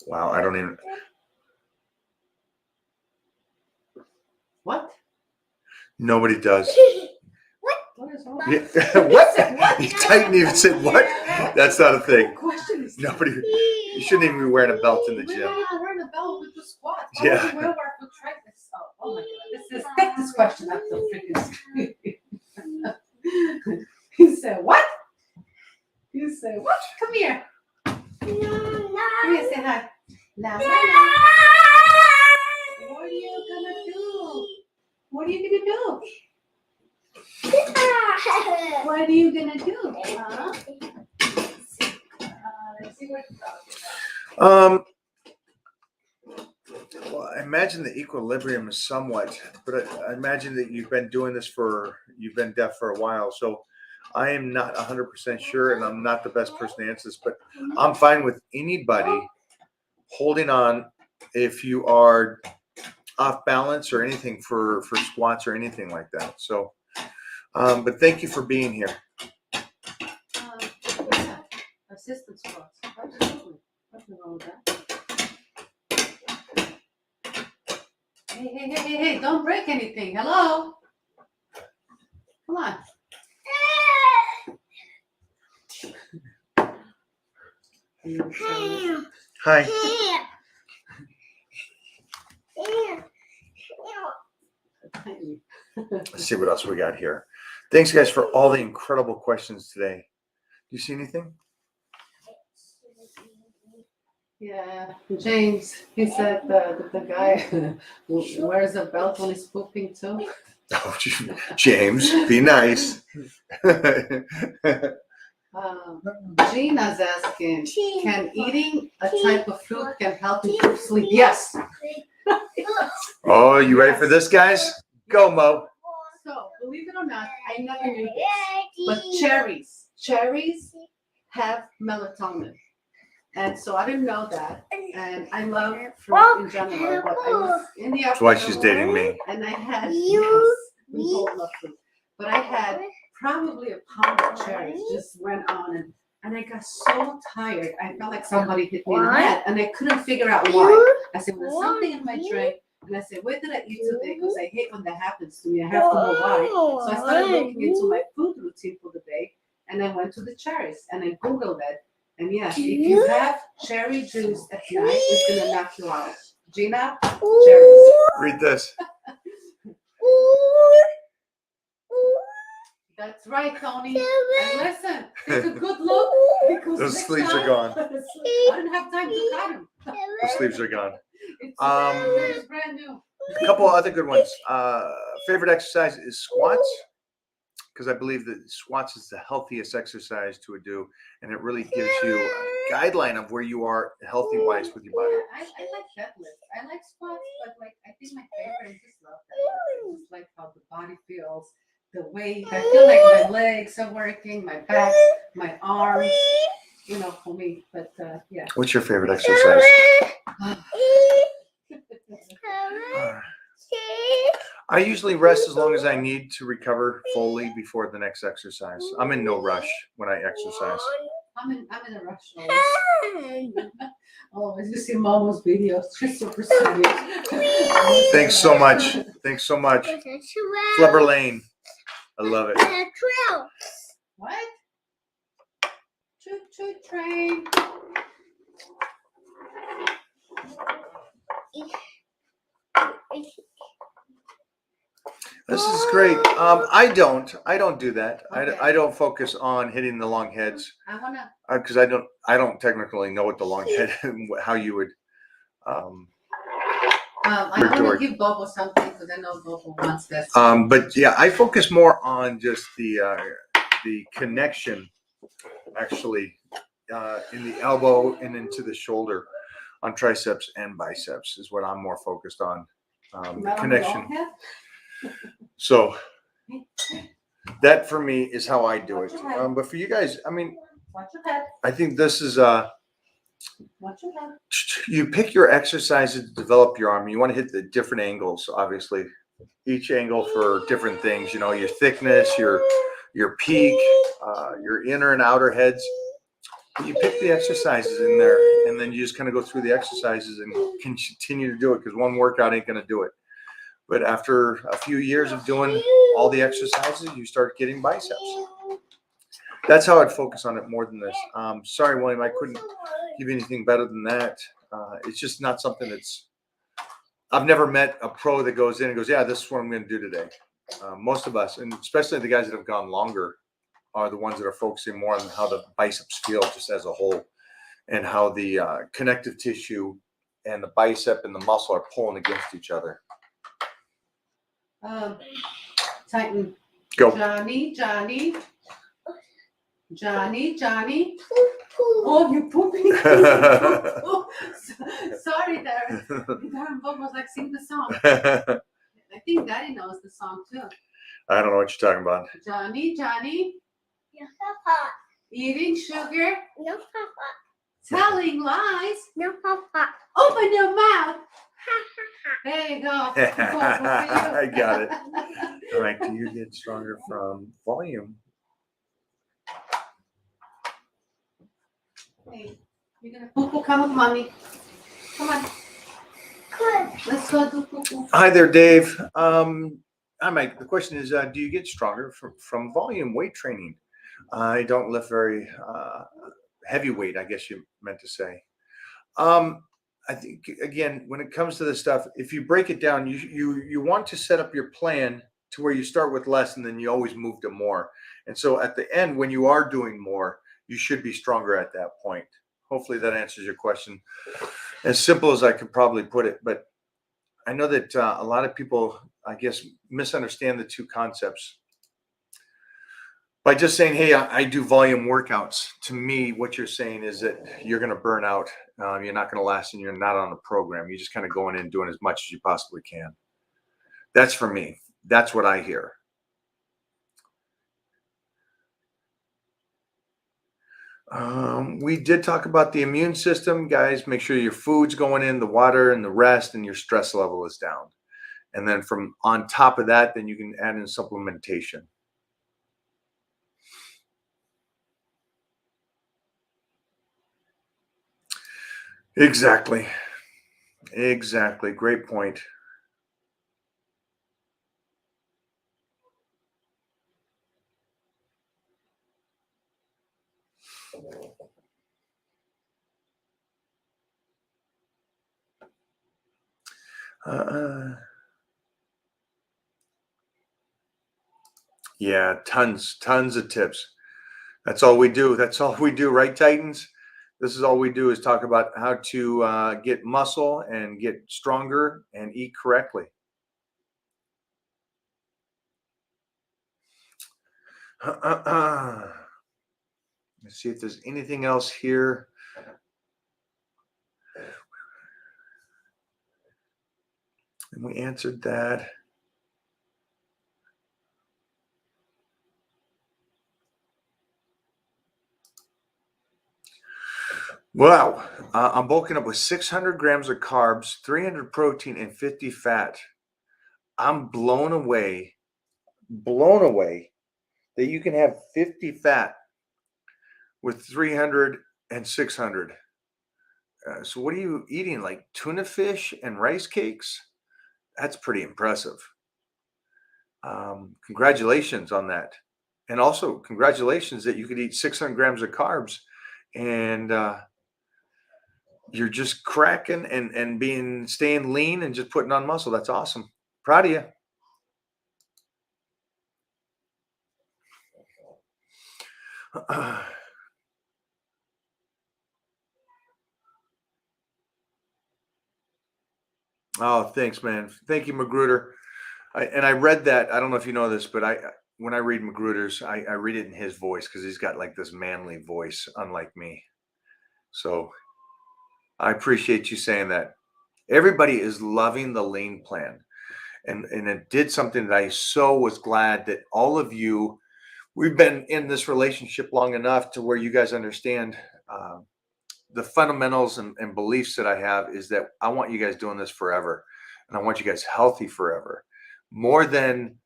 Wow, I don't even. What? Nobody does. What is wrong? Yeah. What? Titan even said what? That's not a thing. Question is Nobody. You shouldn't even be wearing a belt in the we're gym. not even wearing a belt with the squats. Yeah. Oh, where are we trying this? Oh my god. Take this question up the freaking. He said what? You say what? Come here. Come here, say hi. Now, what are you gonna do? What are you gonna do? What are you gonna do? Huh? Let's see what you're talking Well, I imagine the equilibrium is somewhat, but I imagine that you've been deaf for a while, so I am not 100% sure, and I'm not the best person to answer this, but I'm fine with anybody holding on if you are off balance or anything for squats or anything like that. So, but thank you for being here. Yeah. Assistant squats. Absolutely. Nothing wrong with that. Hey, don't break anything. Hello? Come on. Hi. Let's see what else we got here. Thanks, guys, for all the incredible questions today. Do you see anything? Yeah, James, he said the guy wears a belt when he's pooping too. Oh, James, be nice. Gina's asking, can eating a type of fruit can help improve sleep? Yes. Oh, you ready for this, guys? Go, Mo. So, believe it or not, I never knew this, but cherries have melatonin. And so I didn't know that. And I love fruit in general, but I was in the That's why she's dating me. and I had, yes, we both love fruit. But I had probably a pound of cherries, just went on and I got so tired. I felt like somebody hit me in the head and I couldn't figure out why. I said, well, there's something in my drink. And I said, what did I eat today? Because I hate when that happens to me. I have to know why. So I started looking into my food routine for the day, and I went to the cherries, and I Googled it. And yes, if you have cherry juice at night, it's going to knock you out. Gina, cherries. Read this. That's right, Tony. And listen, take a good look. Because Those next sleeves are time- gone. I don't have time to cut them. The sleeves are gone. It's brand new. A couple other good ones. Favorite exercise is squats, because I believe that squats is the healthiest exercise to do, and it really gives you a guideline of where you are healthy-wise with your body. Yeah, I like deadlifts. I like squats, but like I think my favorite, I just love deadlifts. I just like how the body feels, the weight. I feel like my legs are working, my back, my arms. You know, for me. But yeah. What's your favorite exercise? I usually rest as long as I need to recover fully before the next exercise. I'm in no rush when I exercise. I'm in a rush always. Always. You see Momo's videos. She's super sweet. Thanks so much. Thanks so much. Flubber Lane. I love it. What? Choo choo train. This is great. I don't do that. I don't focus on hitting the long heads I wanna. because I don't technically know what the long head how you would. I Your want George. to give Bobo something because I know Bobo wants this. But yeah, I focus more on just the connection, actually, in the elbow and into the shoulder, on triceps and biceps is what I'm more focused on. The Not on the connection. long head? So that for me is how I do it. But for you guys, I mean, Watch your head. I think this is Watch your head. you pick your exercises to develop your arm. You want to hit the different angles, obviously. Each angle for different things, you know, your thickness, your peak, your inner and outer heads. You pick the exercises in there, and then you just kind of go through the exercises and continue to do it, because one workout ain't going to do it. But after a few years of doing all the exercises, you start getting biceps. That's how I'd focus on it more than this. Sorry, William, I couldn't give you anything better than that. It's just not something that's. I've never met a pro that goes in and goes, yeah, this is what I'm going to do today. Most of us, and especially the guys that have gone longer, are the ones that are focusing more on how the biceps feel just as a whole, and how the connective tissue and the bicep and the muscle are pulling against each other. Tighten. Go. Johnny. Oh, you're pooping. Sorry, Darren. Darren Bobo's like, sing the song. I think Daddy knows the song too. I don't know what you're talking about. Johnny. No, Papa. Eating sugar. No, Papa. Telling lies. No, Papa. Open your mouth. There you go. I got it. All right. Do you get stronger from volume? Hey, you're gonna poo-poo. Come with mommy. Come on. Good. Let's go do poo-poo. Hi there, Dave. Hi, Mike. The question is, do you get stronger from volume weight training? I don't lift very heavy weight, I guess you meant to say. I think, again, when it comes to this stuff, if you break it down, you want to set up your plan to where you start with less and then you always move to more. And so at the end, when you are doing more, you should be stronger at that point. Hopefully that answers your question. As simple as I could probably put it, but I know that a lot of people, I guess, misunderstand the two concepts. By just saying, hey, I do volume workouts, to me, what you're saying is that you're going to burn out. You're not going to last, and you're not on a program. You're just kind of going in and doing as much as you possibly can. That's for me. That's what I hear. We did talk about the immune system, guys. Make sure your food's going in, the water and the rest, and your stress level is down. And then from on top of that, then you can add in supplementation. Exactly. Great point. Yeah, tons of tips. That's all we do. That's all we do, right, Titans? This is all we do is talk about how to get muscle and get stronger and eat correctly. Let's see if there's anything else here. And we answered that. Wow. I'm bulking up with 600 grams of carbs, 300 protein, and 50 fat. I'm blown away that you can have 50 fat with 300 and 600. So what are you eating? Like tuna fish and rice cakes? That's pretty impressive. Congratulations on that. And also congratulations that you could eat 600 grams of carbs and you're just cracking and staying lean and just putting on muscle. That's awesome. Proud of you. Oh, thanks, man. Thank you, Magruder. I read that. I don't know if you know this, but when I read Magruder's, I read it in his voice because he's got like this manly voice, unlike me. So I appreciate you saying that. Everybody is loving the lean plan. And it did something that I so was glad that all of you, we've been in this relationship long enough to where you guys understand the fundamentals and beliefs that I have is that I want you guys doing this forever. And I want you guys healthy forever. More than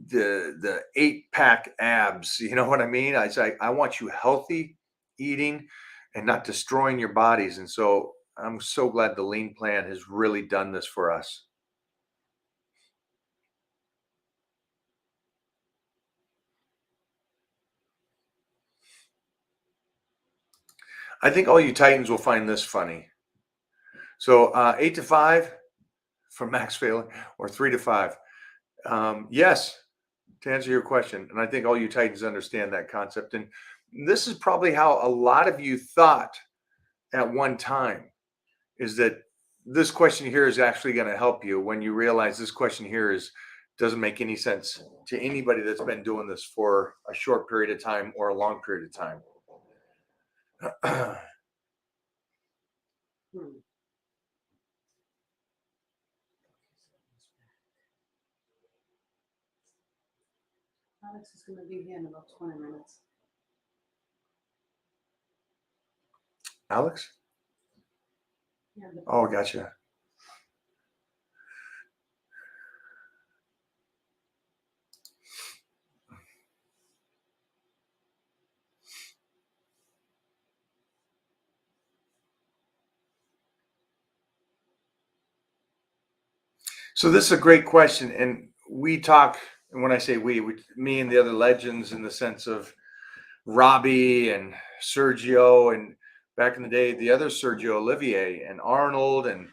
the 8-pack abs. You know what I mean? I want you healthy eating and not destroying your bodies. And so I'm so glad the lean plan has really done this for us. I think all you Titans will find this funny. So 8 to 5 for Max Phelan or 3 to 5. Yes, to answer your question. And I think all you Titans understand that concept. And this is probably how a lot of you thought at one time, is that this question here is actually going to help you when you realize this question here doesn't make any sense to anybody that's been doing this for a short period of time or a long period of time. Alex is going to be here in about 20 minutes. Alex? Yeah, Oh, gotcha. So this is a great question. And we talk, and when I say we, me and the other legends in the sense of Robbie and Sergio, and back in the day, the other Sergio Olivier and Arnold and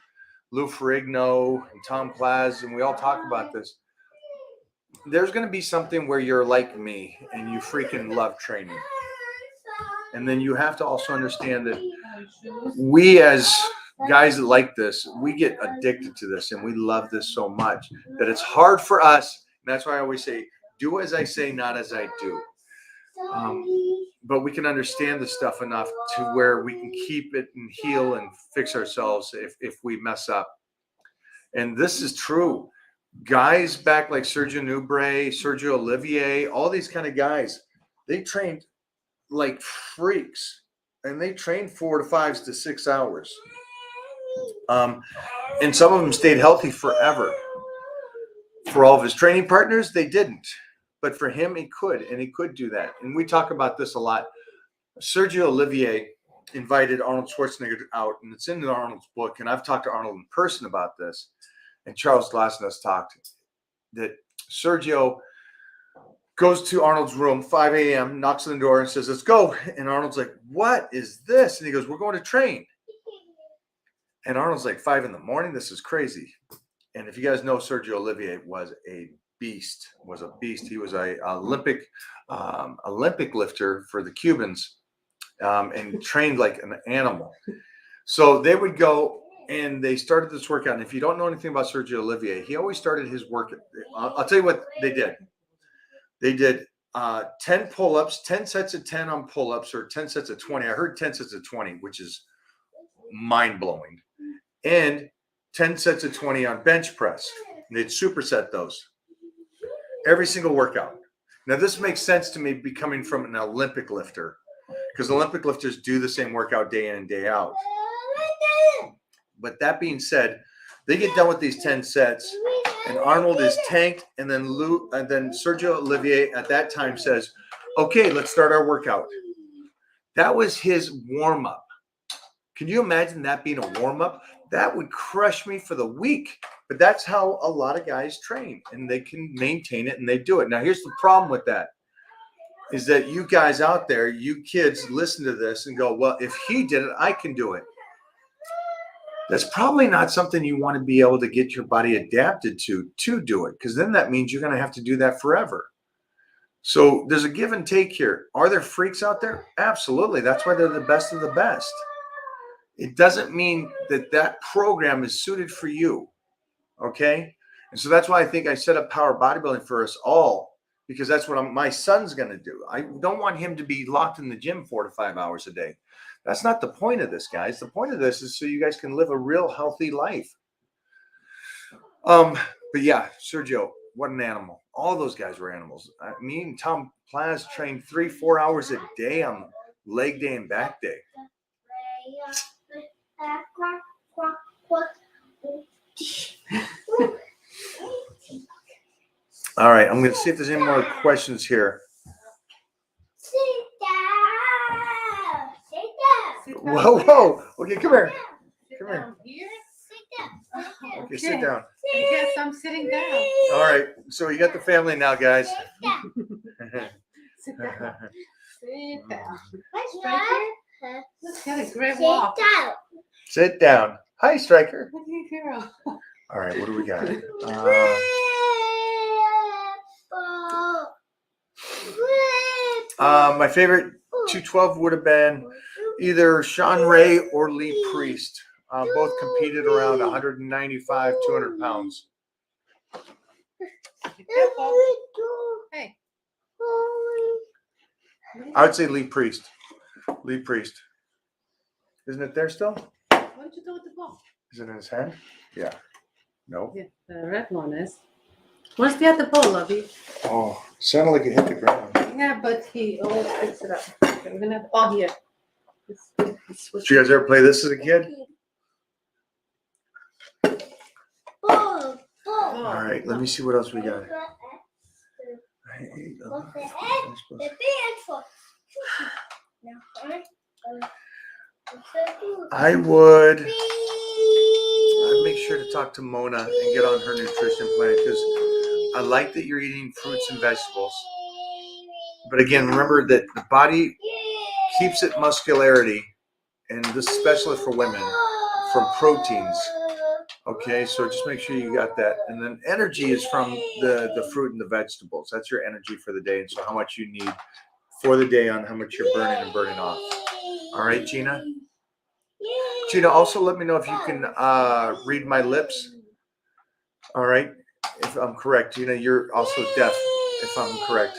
Lou Ferrigno and Tom Plaz, and we all talk about this. There's going to be something where you're like me and you freaking love training. And then you have to also understand that we as guys that like this, we get addicted to this and we love this so much that it's hard for us. And that's why I always say, do as I say, not as I do. But we can understand this stuff enough to where we can keep it and heal and fix ourselves if we mess up. And this is true. Guys back like Sergio Nubre, Sergio Olivier, all these kind of guys, they trained like freaks. And they trained 4 to 5 to 6 hours. And some of them stayed healthy forever. For all of his training partners, they didn't. But for him, he could, and he could do that. And we talk about this a lot. Sergio Olivier invited Arnold Schwarzenegger out, and it's in Arnold's book. And I've talked to Arnold in person about this. And Charles Glassness talked that Sergio goes to Arnold's room, 5 a.m., knocks on the door and says, let's go. And Arnold's like, what is this? And he goes, we're going to train. And Arnold's like, 5 a.m, this is crazy. And if you guys know, Sergio Olivier was a beast. He was a Olympic lifter for the Cubans, and trained like an animal. So they would go and they started this workout. And if you don't know anything about Sergio Olivier, he always started his work. I'll tell you what they did. They did 10 pull-ups, 10 sets of 10 on pull-ups, or 10 sets of 20. I heard 10 sets of 20, which is mind-blowing. And 10 sets of 20 on bench press. And they'd superset those every single workout. Now, this makes sense to me coming from an Olympic lifter, because Olympic lifters do the same workout day in and day out. But that being said, they get done with these 10 sets, and Arnold is tanked, and then Sergio Olivier at that time says, okay, let's start our workout. That was his warm-up. Can you imagine that being a warm-up? That would crush me for the week. But that's how a lot of guys train, and they can maintain it, and they do it. Now, here's the problem with that, is that you guys out there, you kids listen to this and go, well, if he did it, I can do it. That's probably not something you want to be able to get your body adapted to do it, because then that means you're going to have to do that forever. So there's a give and take here. Are there freaks out there? Absolutely. That's why they're the best of the best. It doesn't mean that that program is suited for you. Okay? And so that's why I think I set up Power Bodybuilding for us all, because that's what my son's going to do. I don't want him to be locked in the gym 4 to 5 hours a day. That's not the point of this, guys. The point of this is so you guys can live a real healthy life. But yeah, Sergio, what an animal. All those guys were animals. Me and Tom Plaz trained 3-4 hours a day on leg day and back day. All right, I'm going to see if there's any more questions here. Sit down. Sit down. Sit down. Whoa. Okay, come here. Sit Come here. down here. Sit down. Okay, sit down. Yes, I'm sitting down. All right, so you got the family now, guys. Sit down. Sit down. Let's get a great Sit walk. down. Sit down. Hi, Striker. Look at you, girl. All right, what do we got? My favorite 212 would have been either Sean Ray or Lee Priest. Both competed around 195, 200 pounds. Be careful. Hey. I would say Lee Priest. Lee Priest. Isn't it there still? What did you do with the ball? Is it in his hand? Yeah. No. Yeah, the red one is. Where's the other ball, Lovey? Oh, sounded like it hit the ground. Yeah, but he always picks it up. Okay, we're gonna. Oh, here. Did you guys ever play this as a kid? Ball. Oh, All right, let me see what else we got. I would I'd make sure to talk to Mona and get on her nutrition plan, because I like that you're eating fruits and vegetables. But again, remember that the body keeps its muscularity, and this is especially for women, from proteins. Okay, so just make sure you got that. And then energy is from the fruit and the vegetables. That's your energy for the day. And so how much you need for the day on how much you're burning and burning off. All right, Gina? Gina, also let me know if you can read my lips. All right, if I'm correct. Gina, you're also deaf, if I'm correct.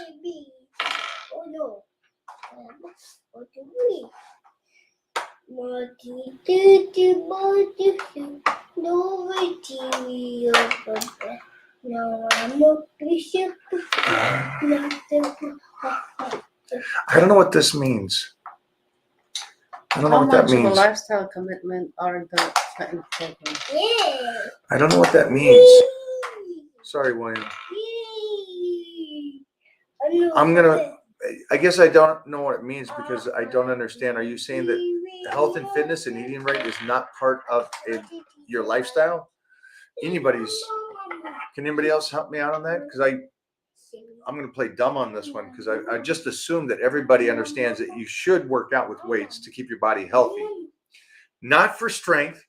I don't know what this means. I don't know how what that much of a means. lifestyle commitment are the fitness programs? I don't know what that means. Sorry, William. I guess I don't know what it means because I don't understand. Are you saying that health and fitness and eating right is not part of your lifestyle? Can anybody else help me out on that? Because I'm going to play dumb on this one, because I just assume that everybody understands that you should work out with weights to keep your body healthy. Not for strength,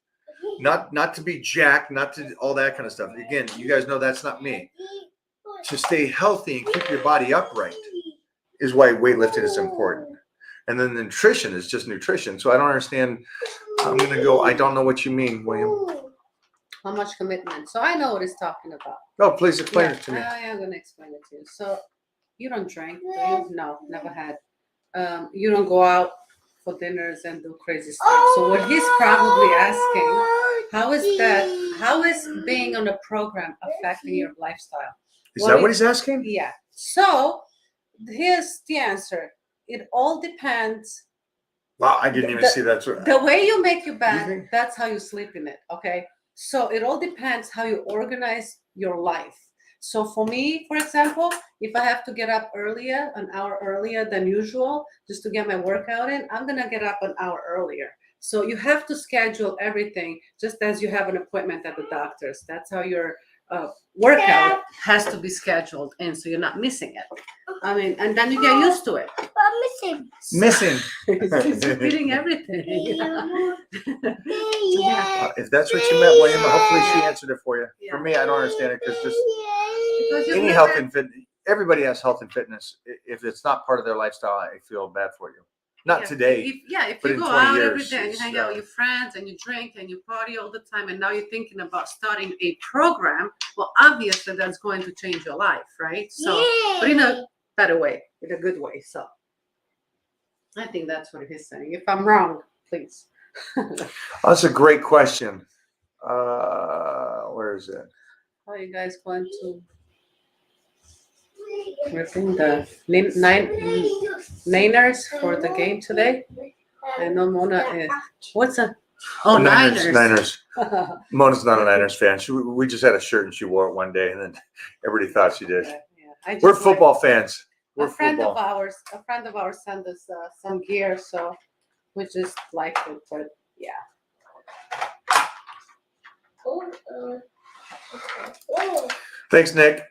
Not to be jacked, not to all that kind of stuff. Again, you guys know that's not me. To stay healthy and keep your body upright is why weightlifting is important. And then the nutrition is just nutrition. So I don't understand. I'm going to go, I don't know what you mean, William. How much commitment? So I know what he's talking about. No, please explain it to me. I am going to explain it to you. So you don't drink, do you? No, never had. You don't go out for dinners and do crazy stuff. So what he's probably asking, how is being on a program affecting your lifestyle? Is that what he's asking? Yeah. So here's the answer. It all depends. Wow, I didn't even see that. The way you make your You bed, think? that's how you sleep in it. Okay. So it all depends how you organize your life. So for me, for example, if I have to get up earlier, an hour earlier than usual, just to get my workout in, I'm going to get up an hour earlier. So you have to schedule everything just as you have an appointment at the doctor's. That's how your workout has to be scheduled in, so you're not missing it. I mean, and then you get used to it. Missing. He's repeating everything. Yeah. If that's what you meant, William, hopefully she answered it for you. Yeah. For me, I don't understand it because just Because you've any never- health and fitness, everybody has health and fitness. If it's not part of their lifestyle, I feel bad for you. Not Yeah, today. If but you in go 20 out every years, day and you it's, hang out with your friends and you drink and you party all the time, and now you're thinking about starting a program, well, obviously that's going to change your life, right? So, but in a better way, in a good way. So, I think that's what he's saying. If I'm wrong, please. That's a great question. Where is it? How are you guys going to bring the Niners for the game today? I know Mona is. What's a? Oh, Niners. Niners. Mona's not a Niners fan. We just had a shirt and she wore it one day, and then everybody thought she did. I just We're like- football fans. We're a friend football. of ours sent us some gear, so we just like it. But yeah, Thanks, Nick.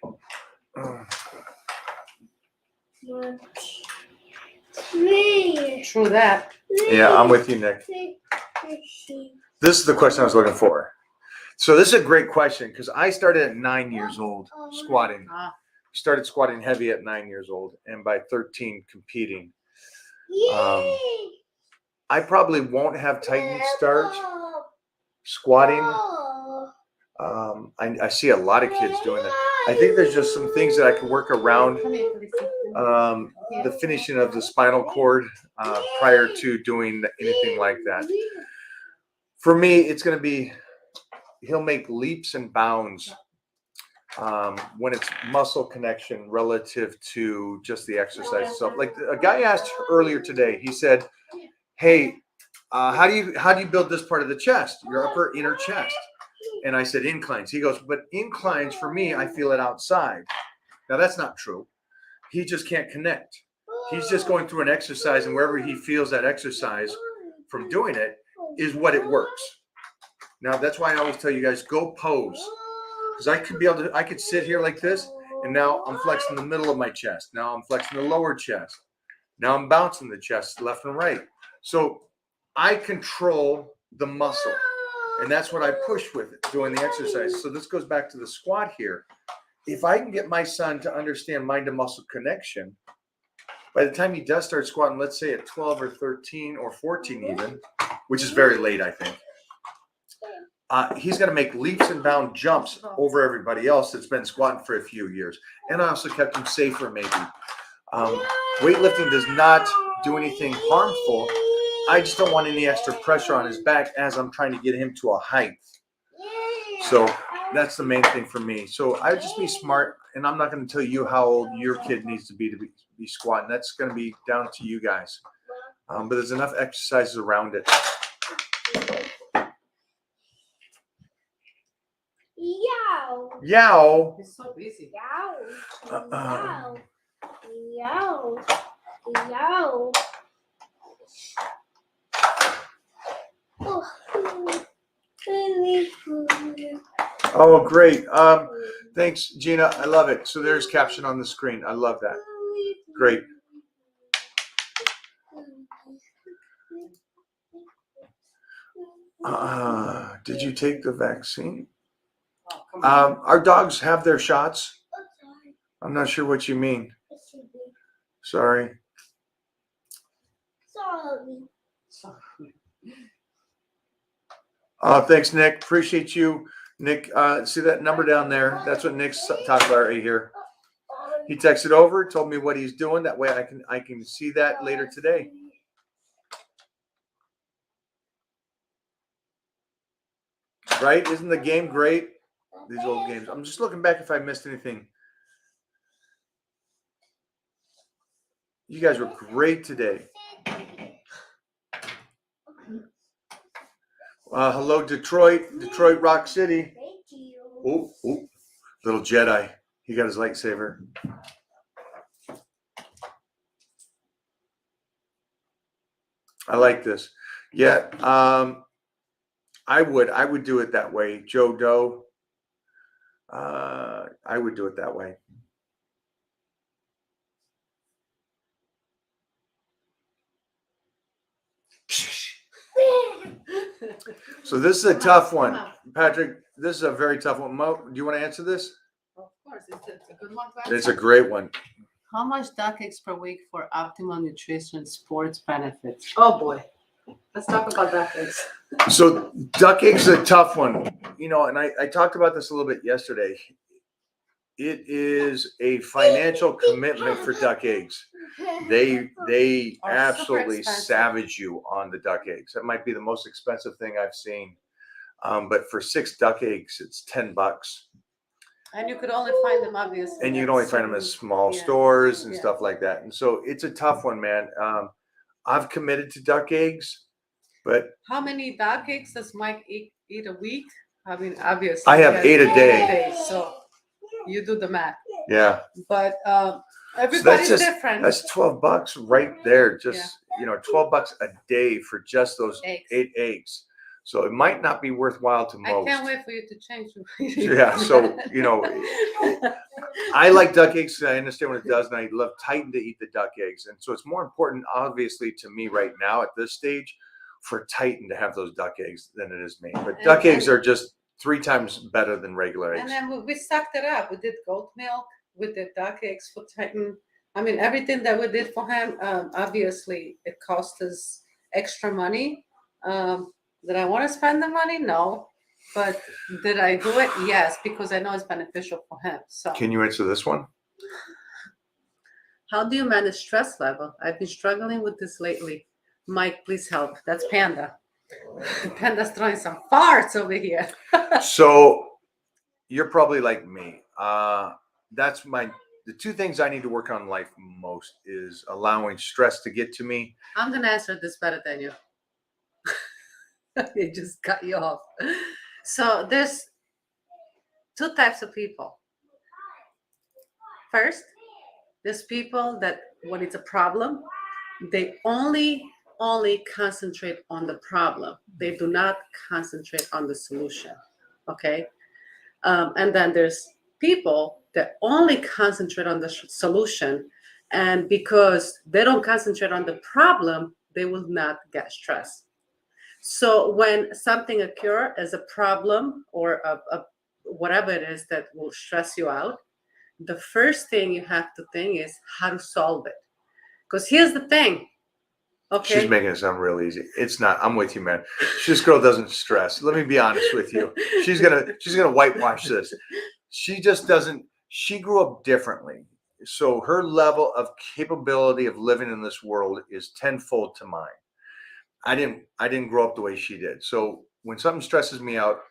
true that. Yeah, I'm with you, Nick. This is the question I was looking for. So this is a great question because I started at 9 years old squatting. Ah, Started squatting heavy at 9 years old, and by 13 competing. I probably won't have Titan start squatting. I see a lot of kids doing that. I think there's just some things that I can work around come here, Felicia. the finishing of the spinal cord prior to doing anything like that. For me, it's going to be, he'll make leaps and bounds when it's muscle connection relative to just the exercise. So like a guy asked earlier today, he said, hey, how do you build this part of the chest, your upper inner chest? And I said inclines. He goes, but inclines for me, I feel it outside. Now that's not true. He just can't connect. He's just going through an exercise, and wherever he feels that exercise from doing it is what it works. Now that's why I always tell you guys, go pose. Because I could sit here like this, and now I'm flexing the middle of my chest. Now I'm flexing the lower chest. Now I'm bouncing the chest left and right. So I control the muscle. And that's what I push with it, doing the exercise. So this goes back to the squat here. If I can get my son to understand mind to muscle connection, by the time he does start squatting, let's say at 12 or 13 or 14 even, which is very late, I think, he's going to make leaps and bound jumps over everybody else that's been squatting for a few years. And I also kept him safer maybe. Weightlifting does not do anything harmful. I just don't want any extra pressure on his back as I'm trying to get him to a height. So that's the main thing for me. So I would just be smart, and I'm not going to tell you how old your kid needs to be squatting. That's going to be down to you guys. But there's enough exercises around it. Yow. He's so busy. Oh, great. Thanks, Gina. I love it. So there's caption on the screen. I love that. Great. Did you take the vaccine? Oh, come on. Our dogs have their shots. Oh, sorry. I'm not sure what you mean. Sorry. Sorry. Sorry. Thanks, Nick. Appreciate you. Nick, see that number down there? That's what Nick's talking about right here. He texted over, told me what he's doing. That way I can see that later today. Right? Isn't the game great? These old games. I'm just looking back if I missed anything. You guys were great today. Hello, Detroit. Detroit Rock City. Thank you. Oh, little Jedi. He got his lightsaber. I like this. Yeah. I would do it that way. Joe Doe. I would do it that way. So this is a tough one, Patrick. This is a very tough one. Mo, do you want to answer this? Of course, it's a good one. to It's a answer. great one. How much duck eggs per week for optimal nutrition sports benefits? Oh boy. Let's talk about duck eggs. So duck eggs is a tough one, you know, and I talked about this a little bit yesterday. It is a financial commitment for duck eggs. They Are absolutely super expensive. savage you on the duck eggs. That might be the most expensive thing I've seen. But for 6 duck eggs, it's $10. And you could only find them obviously. And you can at only find them at certain- small yeah, stores and yeah. stuff like that. And so it's a tough one, man. I've committed to duck eggs, but How many duck eggs does Mike eat a week? I mean, obviously. I have he has 8 a day. So you do the math. Yeah, But everybody's just- different. that's $12 right there. Just, you know, $12 a day for just those Eggs. 8 eggs. So it might not be worthwhile to I most. can't wait for you to change. Yeah, so, you know, I like duck eggs 'cause I understand what it does, and I love Titan to eat the duck eggs. And so it's more important, obviously, to me right now at this stage for Titan to have those duck eggs than it is me. But And- duck eggs and- are just 3 times better than regular And eggs. then we sucked it up. We did goat milk. We did duck eggs for Titan. I mean, everything that we did for him, obviously, it cost us extra money. Did I want to spend the money? No. But did I do it? Yes, because I know it's beneficial for him. So, Can you answer this one? how do you manage stress level? I've been struggling with this lately. Mike, please help. That's Panda. Panda's throwing some farts over here. So you're probably like me. That's the 2 things I need to work on in life most is allowing stress to get to me. I'm gonna answer this better than you. It just cut you off. So there's 2 types of people. First, there's people that when it's a problem, they only concentrate on the problem. They do not concentrate on the solution. Okay. And then there's people that only concentrate on the solution, and because they don't concentrate on the problem, they will not get stressed. So when something occurs as a problem or a whatever it is that will stress you out, the first thing you have to think is how to solve it. Because here's the thing. Okay. She's making it sound real easy. It's not. I'm with you, man. This girl doesn't stress. Let me be honest with you. She's gonna whitewash this. She just doesn't. She grew up differently, so her level of capability of living in this world is tenfold to mine. I didn't grow up the way she did. So when something stresses me out,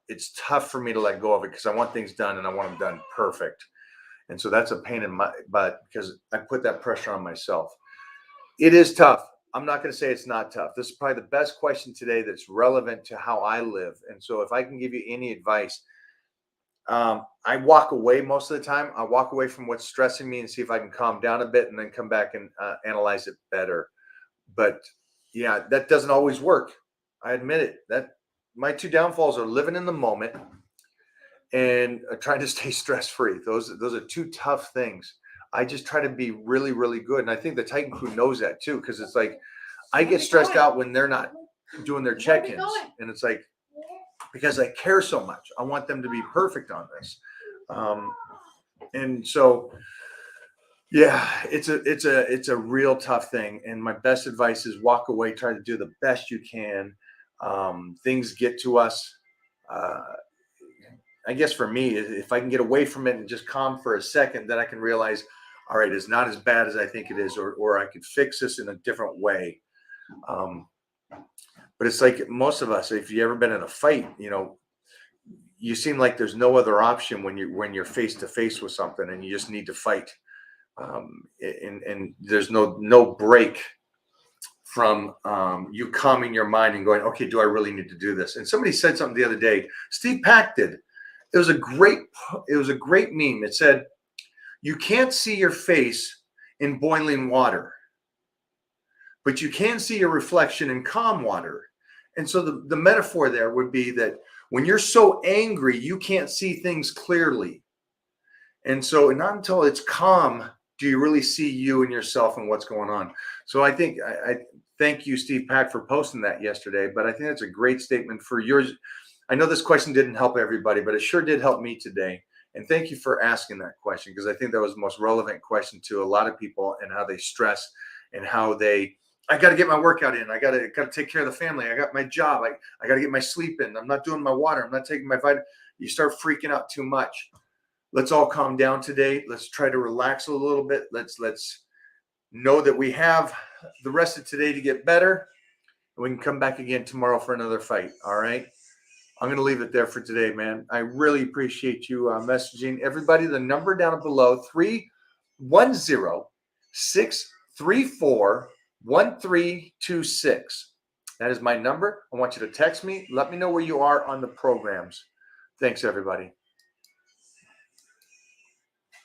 it's tough for me to let go of it because I want things done and I want them done perfect. And so that's a pain in my butt because I put that pressure on myself. It is tough. I'm not going to say it's not tough. This is probably the best question today that's relevant to how I live. And so if I can give you any advice, I walk away most of the time. I walk away from what's stressing me and see if I can calm down a bit and then come back and analyze it better. But yeah, that doesn't always work. I admit it. That my 2 downfalls are living in the moment and trying to stay stress-free. Those are 2 tough things. I just try to be really, really good. And I think the Titan crew knows that too, because it's like I get stressed out when they're not doing their Where are we check-ins, going? and it's like, because I care so much, I want them to be perfect on this. And so, yeah, it's a real tough thing. And my best advice is walk away, try to do the best you can. Things get to us. I guess for me, if I can get away from it and just calm for a second, then I can realize, all right, it's not as bad as I think it is, or I could fix this in a different way. But it's like most of us, if you ever been in a fight, you seem like there's no other option when you're face to face with something and you just need to fight. And there's no break from you calming your mind and going, okay, do I really need to do this? And somebody said something the other day. Steve Pack did. It was a great meme. It said, you can't see your face in boiling water, but you can see your reflection in calm water. And so the metaphor there would be that when you're so angry, you can't see things clearly. And so not until it's calm do you really see you and yourself and what's going on. So I think I thank you, Steve Pack, for posting that yesterday. But I think that's a great statement for yours. I know this question didn't help everybody, but it sure did help me today. And thank you for asking that question, because I think that was the most relevant question to a lot of people, and how they stress and how I got to get my workout in. I got to take care of the family. I got my job. I got to get my sleep in. I'm not doing my water. I'm not taking my vitamin. You start freaking out too much. Let's all calm down today. Let's try to relax a little bit. Let's know that we have the rest of today to get better. And we can come back again tomorrow for another fight. All right. I'm going to leave it there for today, man. I really appreciate you messaging everybody. The number down below, 310-634-1326. That is my number. I want you to text me. Let me know where you are on the programs. Thanks, everybody.